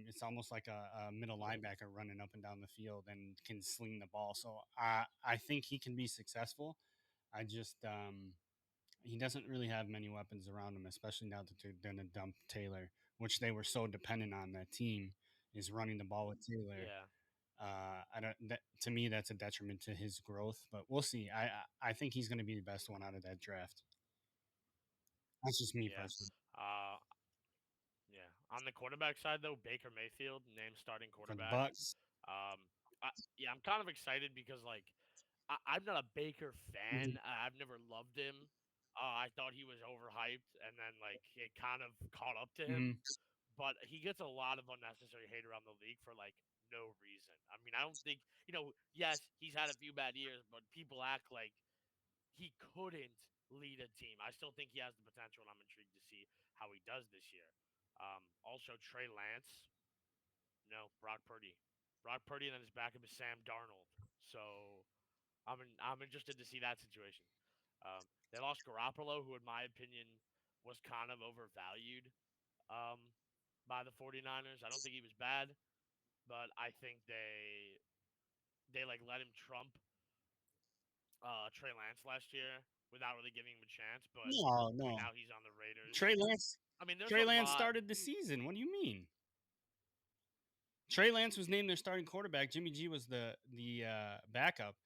It's almost like a middle linebacker running up and down the field and can sling the ball. So I think he can be successful. I just he doesn't really have many weapons around him, especially now that they're going to dump Taylor, which they were so dependent on. That team is running the ball with Taylor. Yeah, I don't. To me, that's a detriment to his growth. But we'll see. I think he's going to be the best one out of that draft. That's just me yeah. personally Uh, yeah. On the quarterback side, though, Baker Mayfield named starting for the quarterback. Bucks. Um, yeah, I'm kind of excited because like I'm not a Baker fan. Mhm. I've never loved him. I thought he was overhyped, and then like it kind of caught up to him. Mhm. But he gets a lot of unnecessary hate around the league for like no reason. I mean, I don't think Yes, he's had a few bad years, but people act like he couldn't lead a team. I still think he has the potential, and I'm intrigued to see how he does this year. Also, Trey Lance, no, Brock Purdy. Brock Purdy, and then his backup is Sam Darnold. So I'm interested to see that situation. They lost Garoppolo, who, in my opinion, was kind of overvalued um, by the 49ers. I don't think he was bad, but I think they like let him trump Trey Lance last year without really giving him a chance. But No, I mean, no. now he's on the Raiders. Trey Lance. I mean, there's Trey a Lance lot. started the season. What do you mean? Trey Lance was named their starting quarterback. Jimmy G was the backup.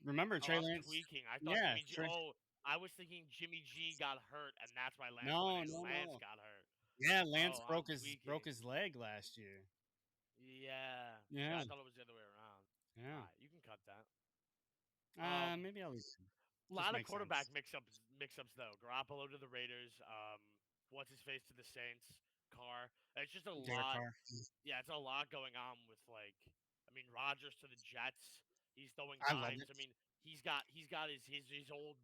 Remember Oh, Trey I'm Lance? tweaking. I thought Yeah. Jimmy G. Oh, I was thinking Jimmy G got hurt, and that's why Lance went No, in. no, Lance no. got hurt. Yeah, Lance Oh, I'm broke tweaking. his leg last year. Yeah. See, Yeah. I thought it was the other way around. Yeah. All right, you can cut that. Um, Maybe I'll leave. a Just lot of makes quarterback sense. mix-ups though. Garoppolo to the Raiders. What's his face to the Saints. Carr. It's just a Derek lot. Carr. Yeah, it's a lot going on with like. I mean, Rodgers to the Jets. He's throwing I love dimes. it. I mean, he's got his old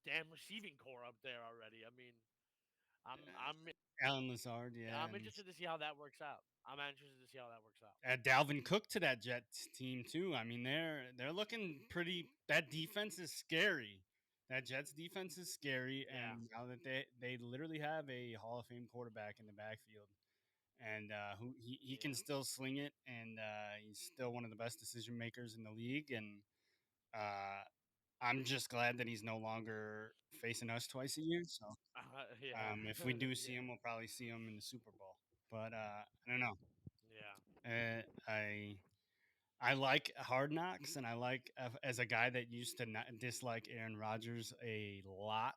damn receiving core up there already. I mean, I'm Alan Lazard, yeah, I'm and interested to see how that works out. I'm interested to see how that works out. Dalvin Cook to that Jets team too. I mean, they're looking pretty. That defense is scary. That Jets defense is scary, Yeah. and now that they literally have a Hall of Fame quarterback in the backfield, and who he can Yeah. still sling it, and he's still one of the best decision makers in the league, and uh, I'm just glad that he's no longer facing us twice a year. So Yeah. if we do see Yeah. him, we'll probably see him in the Super Bowl. But I don't know. Yeah. I like Hard Knocks, and I like as a guy that used to not dislike Aaron Rodgers a lot.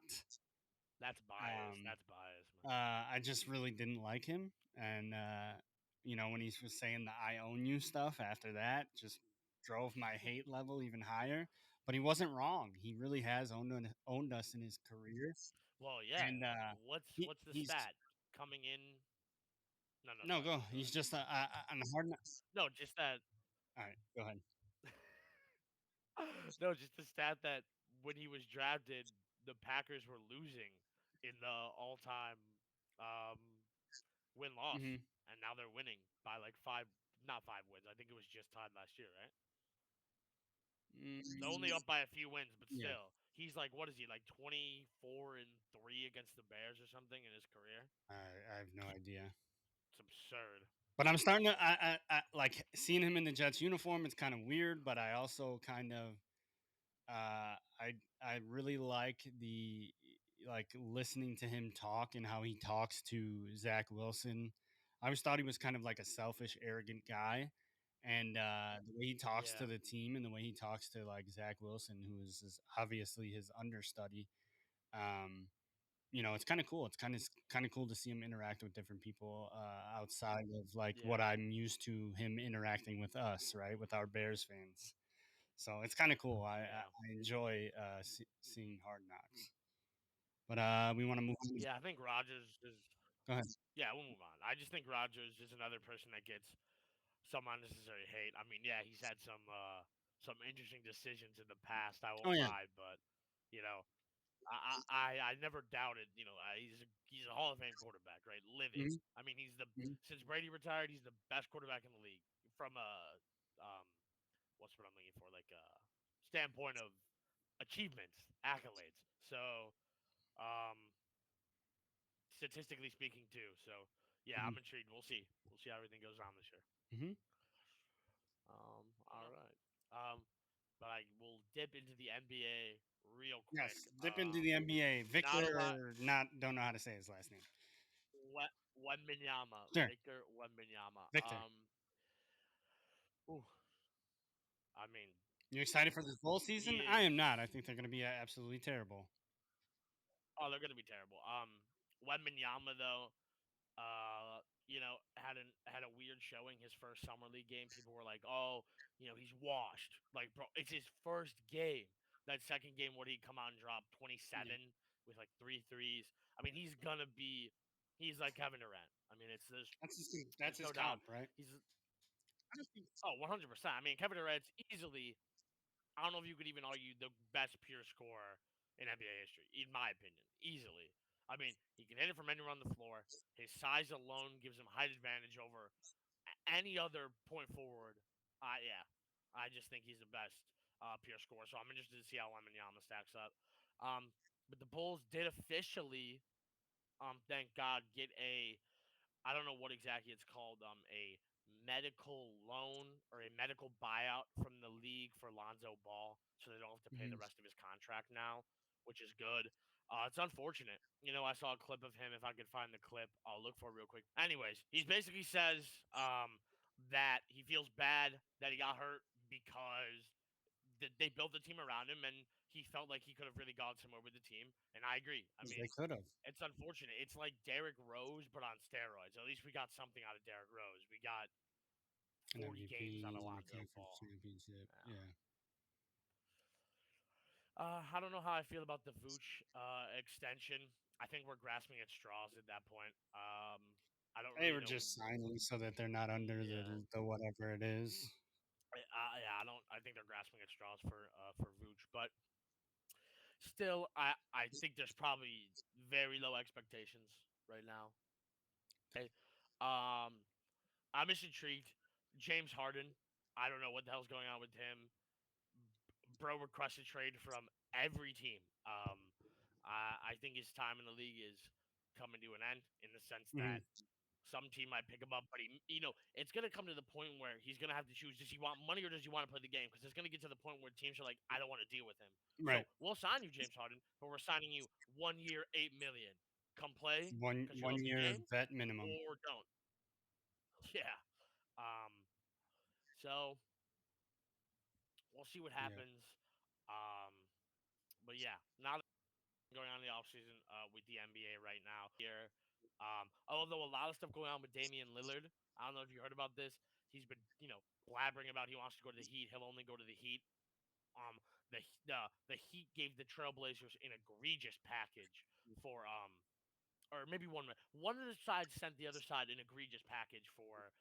That's bias. That's bias, man. I just really didn't like him, and when he was saying the "I own you" stuff after that, just drove my hate level even higher. But he wasn't wrong. He really has owned us in his career, Well, yeah. and What's the he's stat coming in? No, no, no sorry. go. Go He's ahead. just on the Hard Knocks. No, just that. All right, go ahead. No, just the stat that when he was drafted, the Packers were losing in the all-time um, win-loss, Hmm. and now they're winning by like five, not 5 wins. I think it was just tied last year, right? They're only up by a few wins, but Yeah. still, he's like, what is he like 24-3 against the Bears or something in his career? I have no idea. It's absurd. But I'm starting to I like seeing him in the Jets uniform. It's kind of weird, but I also kind of I really like the like listening to him talk and how he talks to Zach Wilson. I always thought he was kind of like a selfish, arrogant guy, and the way he talks to Yeah, the team and the way he talks to like Zach Wilson, who is obviously his understudy. Um, it's kind of cool. It's kind of cool to see him interact with different people outside of like what yeah, I'm used to him interacting with us, right, with our Bears fans. So it's kind of cool. yeah, I enjoy seeing Hard Knocks. But we want to move on. yeah. I think Rogers is. Go ahead. Yeah, we'll move on. I just think Rogers is another person that gets some unnecessary hate. I mean, yeah, he's had some interesting decisions in the past. I Oh won't yeah. lie, but you know, I never doubted. He's a Hall of Fame quarterback, right? Living. Hmm. I mean, Hmm. since Brady retired, he's the best quarterback in the league from a what's what I'm looking for, like a standpoint of achievements, accolades. So um, statistically speaking, too. So yeah, Hmm. I'm intrigued. We'll see. We'll see how everything goes on this year. Hmm. All right. But I will dip into the NBA real Yes. quick. Dip into the NBA. Not a lot. Victor, not don't know how to say his last name. Wembanyama, Sure. Victor Wembanyama. Victor. Ooh, I mean, You excited for this bowl he season? I is. am not. I think they're going to be absolutely terrible. Oh, they're gonna be terrible. Wembanyama though, had a weird showing his first summer league game. People were like, "Oh, he's washed." Like, bro, it's his first game. That second game, where he come out and drop 27 with like three threes. I mean, he's like Kevin Durant. I mean, That's there's his no doubt. comp, right? He's I don't think 100%. I mean, Kevin Durant's easily. I don't know if you could even argue the best pure scorer in NBA history, in my opinion, easily. I mean, he can hit it from anywhere on the floor. His size alone gives him height advantage over any other point forward. Yeah, I just think he's the best pure scorer. So I'm interested to see how Wembanyama stacks up. But the Bulls did officially, thank God, get a I don't know what exactly it's called, a medical loan or a medical buyout from the league for Lonzo Ball, so they don't have to pay the Mhm. rest of his contract now, which is good. It's unfortunate. I saw a clip of him. If I could find the clip, I'll look for it real quick. Anyways, he basically says that he feels bad that he got hurt because they built the team around him, and he felt like he could have really gone somewhere with the team. And I agree. I They mean, could have it's unfortunate. It's like Derrick Rose, but on steroids. At least we got something out of Derrick Rose. We got an 40 games out MVP of and a Lonzo conference Ball. championship. Yeah. Yeah. I don't know how I feel about the Vooch extension. I think we're grasping at straws at that point. I don't They really were know. just signing so that they're not under Yeah, the whatever it is. yeah. I don't. I think they're grasping at straws for Vooch, but still, I think there's probably very low expectations right now. Okay. I'm just intrigued. James Harden. I don't know what the hell's going on with him. Bro requested trade from every team. I think his time in the league is coming to an end in the sense that some team might pick him up, but it's gonna come to the point where he's gonna have to choose: does he want money or does he want to play the game? Because it's gonna get to the point where teams are like, I don't want to deal with him. Right. So we'll sign you, James Harden, but we're signing you 1 year, 8 million. Come play One because you love the year game, vet minimum. or don't. Yeah. So we'll see what happens. But yeah, now that going on in the offseason with the NBA right now here. Although a lot of stuff going on with Damian Lillard. I don't know if you heard about this. He's been, blabbering about he wants to go to the Heat. He'll only go to the Heat. Um, the Heat gave the Trailblazers an egregious package for or maybe one of the sides sent the other side an egregious package for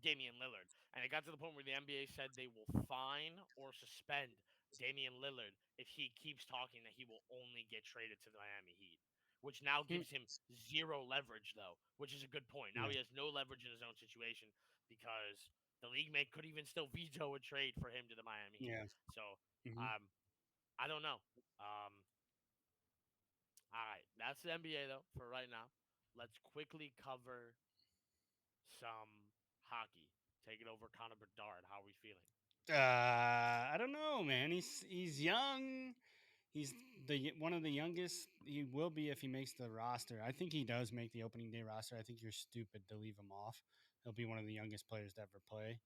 Damian Lillard. And it got to the point where the NBA said they will fine or suspend Damian Lillard if he keeps talking that he will only get traded to the Miami Heat, which now gives him zero leverage, though, which is a good point. Now he has no leverage in his own situation because the league could even still veto a trade for him to the Miami Heat. Yeah. So, I don't know. All right, that's the NBA though for right now. Let's quickly cover some hockey. Take it over, Connor Bedard. How are we feeling? I don't know, man. He's young. He's one of the youngest. He will be if he makes the roster. I think he does make the opening day roster. I think you're stupid to leave him off. He'll be one of the youngest players to ever play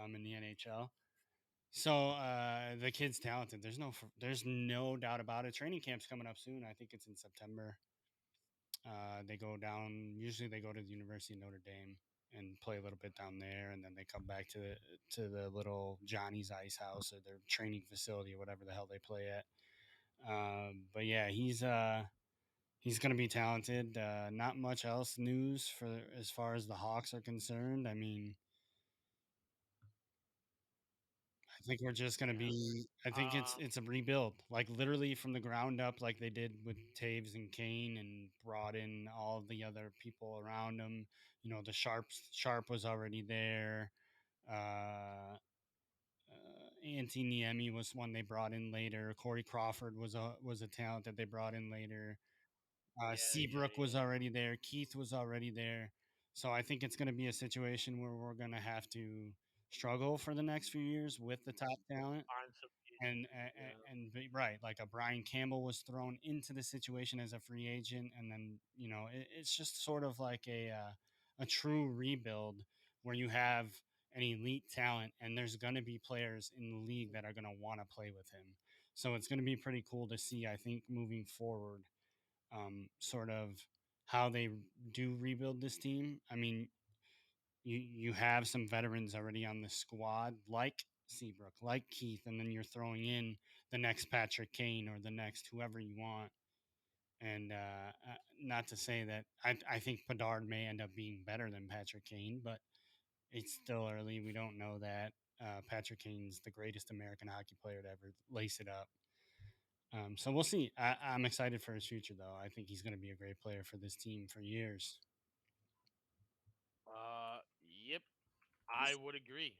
in the NHL. So the kid's talented. There's no doubt about it. Training camp's coming up soon. I think it's in September. They go down. Usually they go to the University of Notre Dame and play a little bit down there, and then they come back to the little Johnny's Ice House or their training facility or whatever the hell they play at. But yeah, he's going to be talented. Not much else news for as far as the Hawks are concerned. I mean, I think we're just going to be. I think it's a rebuild, like literally from the ground up, like they did with Taves and Kane, and brought in all the other people around them. The Sharp was already there. Antti Niemi was one they brought in later. Corey Crawford was a talent that they brought in later. Seabrook was already there. Keith was already there. So I think it's going to be a situation where we're going to have to struggle for the next few years with the top talent. And right, like a Brian Campbell was thrown into the situation as a free agent, and then it's just sort of like a true rebuild where you have an elite talent, and there's going to be players in the league that are going to want to play with him. So it's going to be pretty cool to see, I think, moving forward, sort of how they do rebuild this team. I mean, you have some veterans already on the squad, like Seabrook, like Keith, and then you're throwing in the next Patrick Kane or the next whoever you want. And not to say that I think Bedard may end up being better than Patrick Kane, but it's still early. We don't know that. Patrick Kane's the greatest American hockey player to ever lace it up. So we'll see. I'm excited for his future, though. I think he's going to be a great player for this team for years. Yep, I would agree.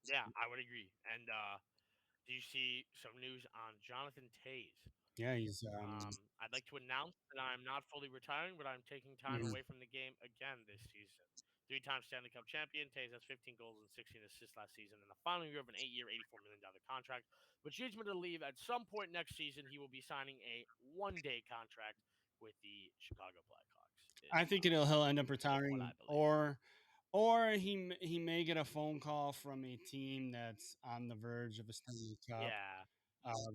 Yeah, I would agree. And do you see some news on Jonathan Tays? Yeah, he's. I'd like to announce that I'm not fully retiring, but I'm taking time away from the game again this season. 3-time Stanley Cup champion, Tays has 15 goals and 16 assists last season in the final year of an 8-year, $84 million contract, which leads me to believe at some point next season he will be signing a one-day contract with the Chicago Blackhawks. I think he'll end up retiring, or he may get a phone call from a team that's on the verge of a Stanley Cup.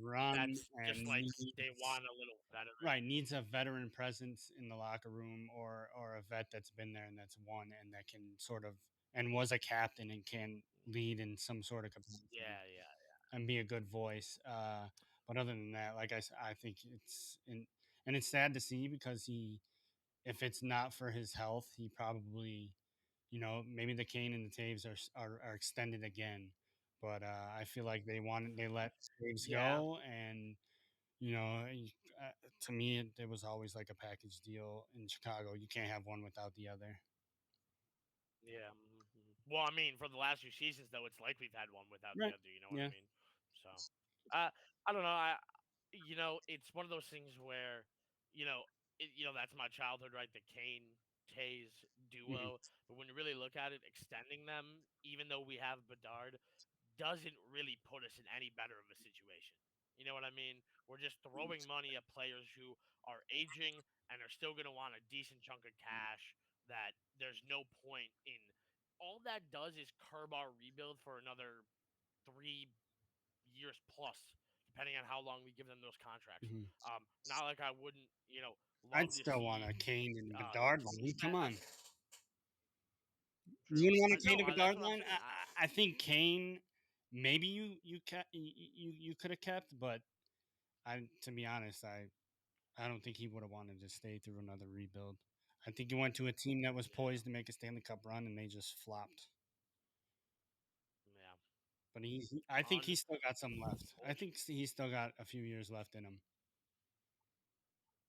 Run, that's and just like they want a little veteran. Right, needs a veteran presence in the locker room, or a vet that's been there and that's won and that can sort of and was a captain and can lead in some sort of capacity. And be a good voice. But other than that, like I think and it's sad to see because if it's not for his health, he probably, maybe the Kane and the Taves are extended again. But I feel like they let Taves go, and You know, to me, it was always like a package deal in Chicago. You can't have one without the other. Yeah. Well, I mean, for the last few seasons, though, it's like we've had one without the Right. other. You know what Yeah. I mean? So, I don't know. It's one of those things where, that's my childhood, right? The Kane Tays Mhm. duo. But when you really look at it, extending them, even though we have Bedard, doesn't really put us in any better of a situation. You know what I mean? We're just throwing money at players who are aging and are still going to want a decent chunk of cash that there's no point in. All that does is curb our rebuild for another 3 years plus, depending on how long we give them those contracts. Mhm. Not like I wouldn't, I'd love to still want see a Kane and uh, Bedard line. Come on. true. You wouldn't want a Kane No, and that's Bedard what I'm line? saying. I think Kane, maybe you could have kept, but to be honest, I don't think he would have wanted to stay through another rebuild. I think he went to a team that was poised to make a Stanley Cup run, and they just flopped. Yeah. But I think he's still got some left. I think he's still got a few years left in him.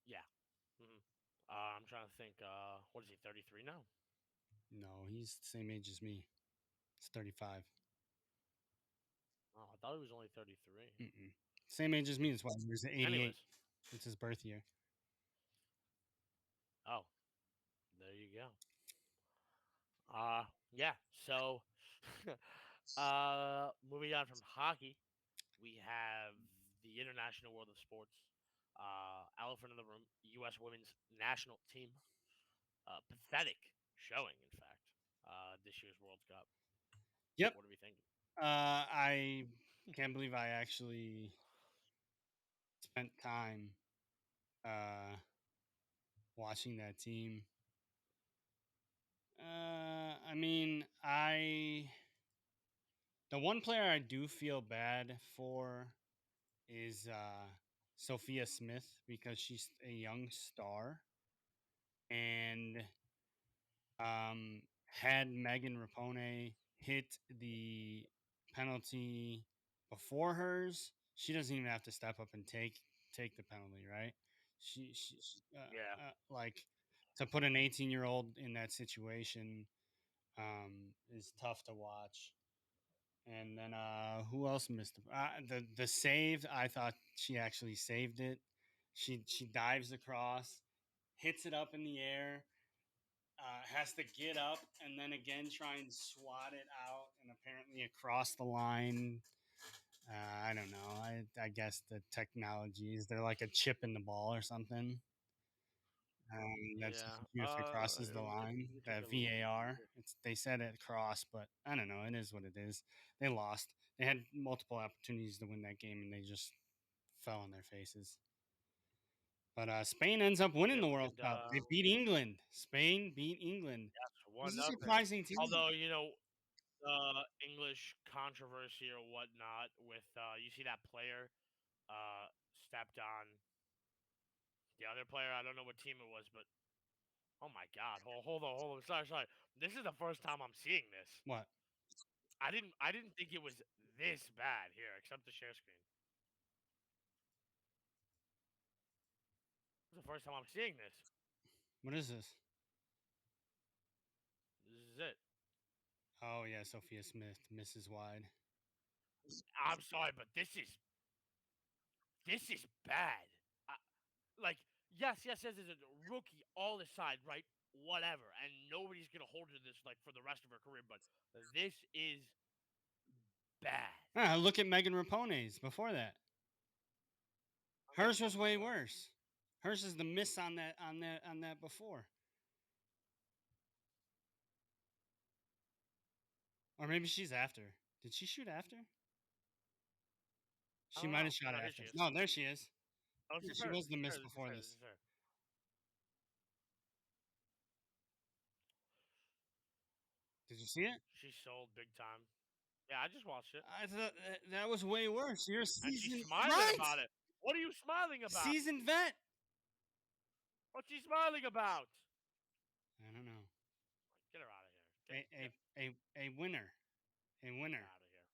Yeah. I'm trying to think. What is he? 33 now? No, he's the same age as me. It's 35. Oh, I thought he was only 33. Mm-mm. Same age as me. That's why he was 88. Anyways. It's his birth year. Oh, there you go. Yeah. So, moving on from hockey, we have the international world of sports. Elephant in the room, U.S. women's national team. Pathetic showing, in fact, this year's World Cup. Yep. What are we thinking? I can't believe I actually spent time watching that team. I mean, the one player I do feel bad for is Sophia Smith because she's a young star and had Megan Rapone hit the penalty before hers, she doesn't even have to step up and take the penalty, right? Yeah. Like to put an 18-year-old in that situation is tough to watch. And then who else missed the save? I thought she actually saved it. She dives across, hits it up in the air, has to get up and then again try and swat it out and apparently across the line. I don't know. I guess the technology is there like a chip in the ball or something. That's Yeah. if it crosses the Let line, me take the a look. VAR. They said it crossed, but I don't know. It is what it is. They lost. They had multiple opportunities to win that game, and they just fell on their faces. But Spain ends up winning Yeah, the we World could. Cup. They beat England. Spain beat England. Yes, It was a 1-0. surprising team. Although English controversy or whatnot with you see that player stepped on the other player. I don't know what team it was, but oh my god, hold on. Sorry. This is the first time I'm seeing this. What? I didn't think it was this bad here, except the share screen. This is the first time I'm seeing this. What is this? This is it. Oh yeah, Sophia Smith, Mrs. Wide. I'm sorry, but this is bad. Like, yes, as a rookie, all aside, right? Whatever, and nobody's gonna hold her to this like for the rest of her career. But this is bad. Look at Megan Rapone's before that. Hers was way worse. Hers is the miss on that before. Or maybe she's after. Did she shoot after? She might have shot No, here after. she is. No, there she is. Oh, Yeah, this is she her. was the This is miss her. before This this. is her. Did you see it? She's sold big time. Yeah, I just watched it. I thought that was way worse. You're a And she's seasoned smiling right. about it. What are you smiling about? Seasoned vet. What's she smiling about? I don't know. Get her out of here. A winner. A winner. Out of here.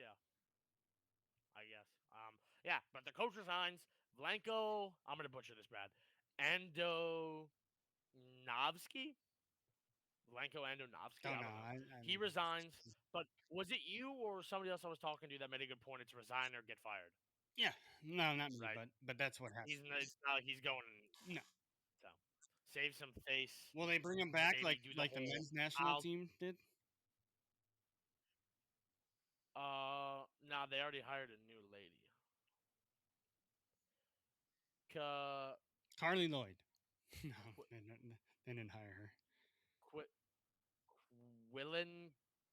Yeah. I guess. Yeah, but the coach resigns. Vlanko, I'm gonna butcher this, Brad. Andonovsky? Vlanko Andonovsky? Don't I know. don't know. He resigns, but was it you or somebody else I was talking to that made a good point? It's resign or get fired. Yeah, no, not me, Right. but that's what happens. It's not like he's going. No. So save some face. Will they bring him back Maybe do like the whole men's national team did? Nah, they already hired a new lady. Carly Lloyd. No, they didn't hire her. Willen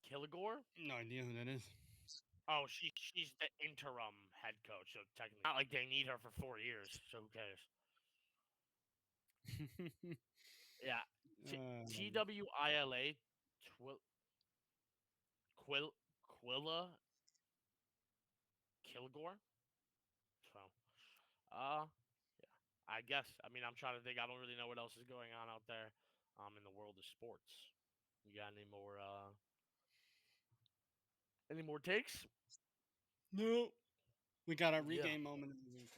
Kilgore? No idea who that is. Oh, she's the interim head coach, so technically not like they need her for 4 years. So who cares? Yeah, TWILA Quilla Kilgore. So, yeah, I guess. I mean, I'm trying to think. I don't really know what else is going on out there, in the world of sports. You got any more takes? No. We got our regain moment of the week.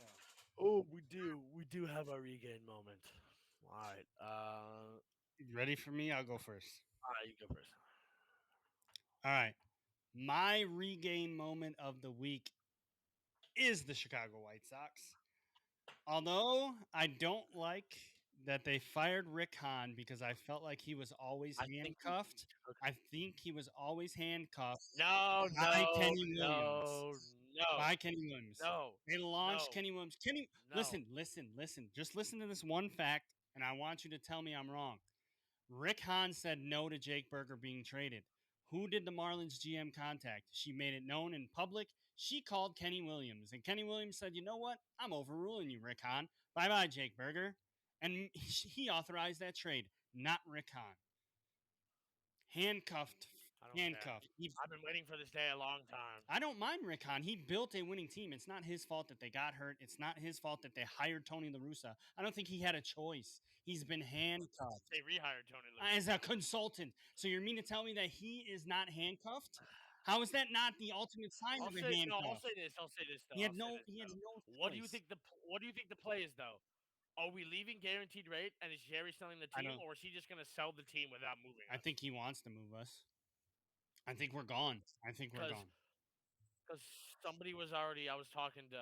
Oh, we do. We do have our regain moment. All right. Ready for me? I'll go first. All right, you go first. All right. My regain moment of the week is the Chicago White Sox. Although I don't like that they fired Rick Hahn because I felt like he was always handcuffed. I think he was always handcuffed. By Kenny Williams. By Kenny Williams. They launched Kenny Williams. Listen. Just listen to this one fact, and I want you to tell me I'm wrong. Rick Hahn said no to Jake Burger being traded. Who did the Marlins GM contact? She made it known in public. She called Kenny Williams, and Kenny Williams said, "You know what? I'm overruling you, Rick Hahn. Bye-bye, Jake Burger." And he authorized that trade, not Rick Hahn. Handcuffed. I've been waiting for this day a long time. I don't mind Rick Hahn. He built a winning team. It's not his fault that they got hurt. It's not his fault that they hired Tony La Russa. I don't think he had a choice. He's been handcuffed. They rehired Tony La Russa as a consultant. So you mean to tell me that he is not handcuffed? How is that not the ultimate sign of a handcuff? I'll say this. Though. He had no. What do you think the play is though? Are we leaving guaranteed rate, and is Jerry selling the team, or is he just going to sell the team without moving us? I think he wants to move us. I think we're gone. Because somebody was already. I was talking to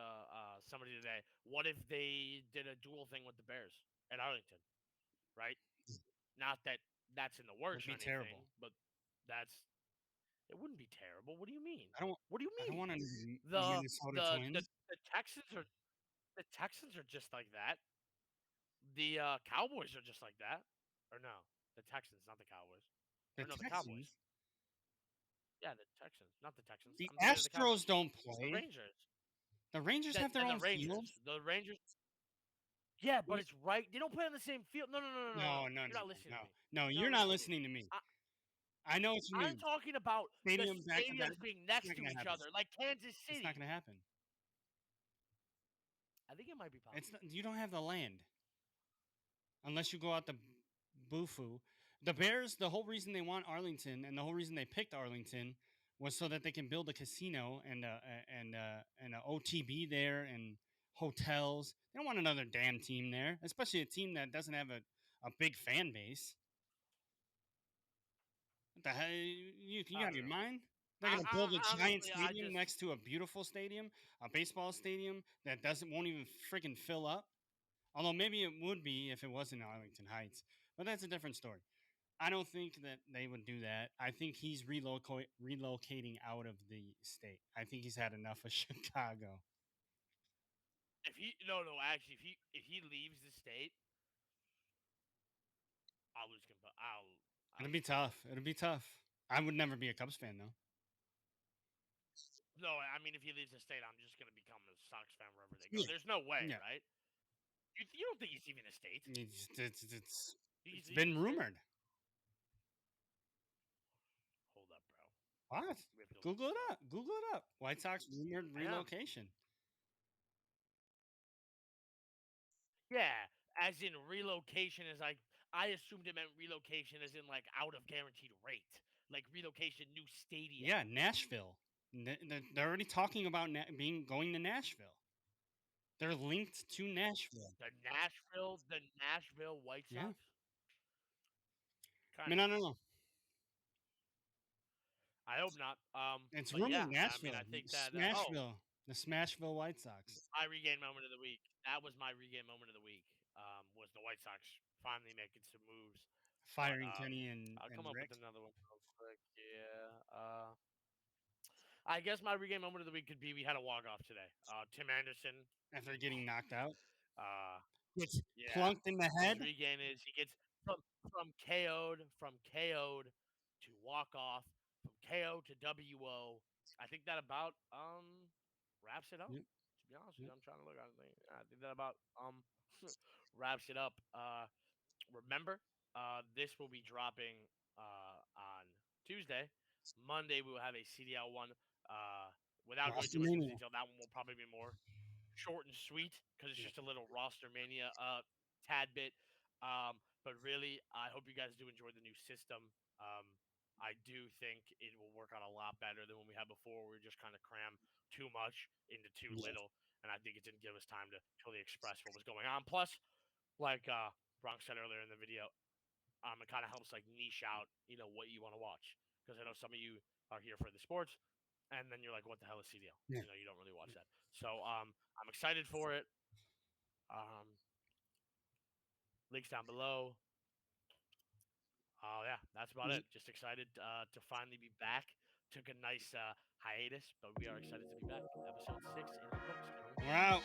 somebody today. What if they did a dual thing with the Bears at Arlington? Right? Not that that's in the works. It'd be terrible, but it wouldn't be terrible. What do you mean? What do you mean? I don't want to the Texans are. The Texans are just like that. The Cowboys are just like that. Or no, the Texans, not the Cowboys. The Cowboys. Yeah, the Texans, not the Texans. The Astros don't play. The Rangers. The Rangers have their own field. The Rangers. Yeah, but it's right. They don't play on the same field. No. You're not listening to me. No, you're not listening to me. I know what you mean. I'm talking about stadiums being next to each other, like Kansas City. It's not going to happen. I think it might be possible. You don't have the land. Unless you go out the Bufu. The Bears, the whole reason they want Arlington and the whole reason they picked Arlington was so that they can build a casino and an OTB there and hotels. They don't want another damn team there, especially a team that doesn't have a big fan base. What the hell? You out of your mind? They're going to build a giant stadium next to a beautiful stadium, a baseball stadium that won't even freaking fill up. Although maybe it would be if it was in Arlington Heights. But that's a different story. I don't think that they would do that. I think he's relocating out of the state. I think he's had enough of Chicago. If he leaves the state, I'll lose. It'll be tough. I would never be a Cubs fan though. No, I mean if he leaves the state, I'm just gonna become a Sox fan wherever they go. Yeah. There's no way, right? You don't think he's leaving the state? It's been rumored. Hold up, bro. What? Google it up. White Sox rumored relocation. Yeah, as in relocation is like I assumed it meant relocation as in like out of guaranteed rate, like relocation, new stadium. Yeah, Nashville. They're already talking about going to Nashville. They're linked to Nashville. The Nashville White Sox. Yeah. I Kind mean, of. I don't know. I hope not. It's But rumored yeah, Nashville. I think that Smashville. The Smashville White Sox. my regain moment of the week. That was my regain moment of the week. Was the White Sox finally making some moves? Firing Kenny and I'll come up Rick. with another one real quick. Yeah. I guess my regain moment of the week could be we had a walk off today. Tim Anderson. After getting knocked out. Gets plunked in the head. His regain is he gets from KO'd to walk off, from KO to WO. I think that about wraps it up. Yep. To be honest with you, I'm trying to look. I think that about wraps it up. Remember, this will be dropping on Tuesday. Monday we will have a CDL one. Without going too much into detail, that one will probably be more short and sweet because it's just a little roster mania tad bit. But really, I hope you guys do enjoy the new system. I do think it will work out a lot better than when we had before. We just kind of cram too much into too little, and I think it didn't give us time to totally express what was going on. Plus, like Bronx said earlier in the video, it kind of helps like niche out, what you want to watch. Because I know some of you are here for the sports, and then you're like, "What the hell is CDL?" Yeah. You don't really watch that. So I'm excited for it. Links down below. Oh yeah, that's about it. Just excited to finally be back. Took a nice hiatus, but we are excited to be back. Episode 6 in the books. We're out.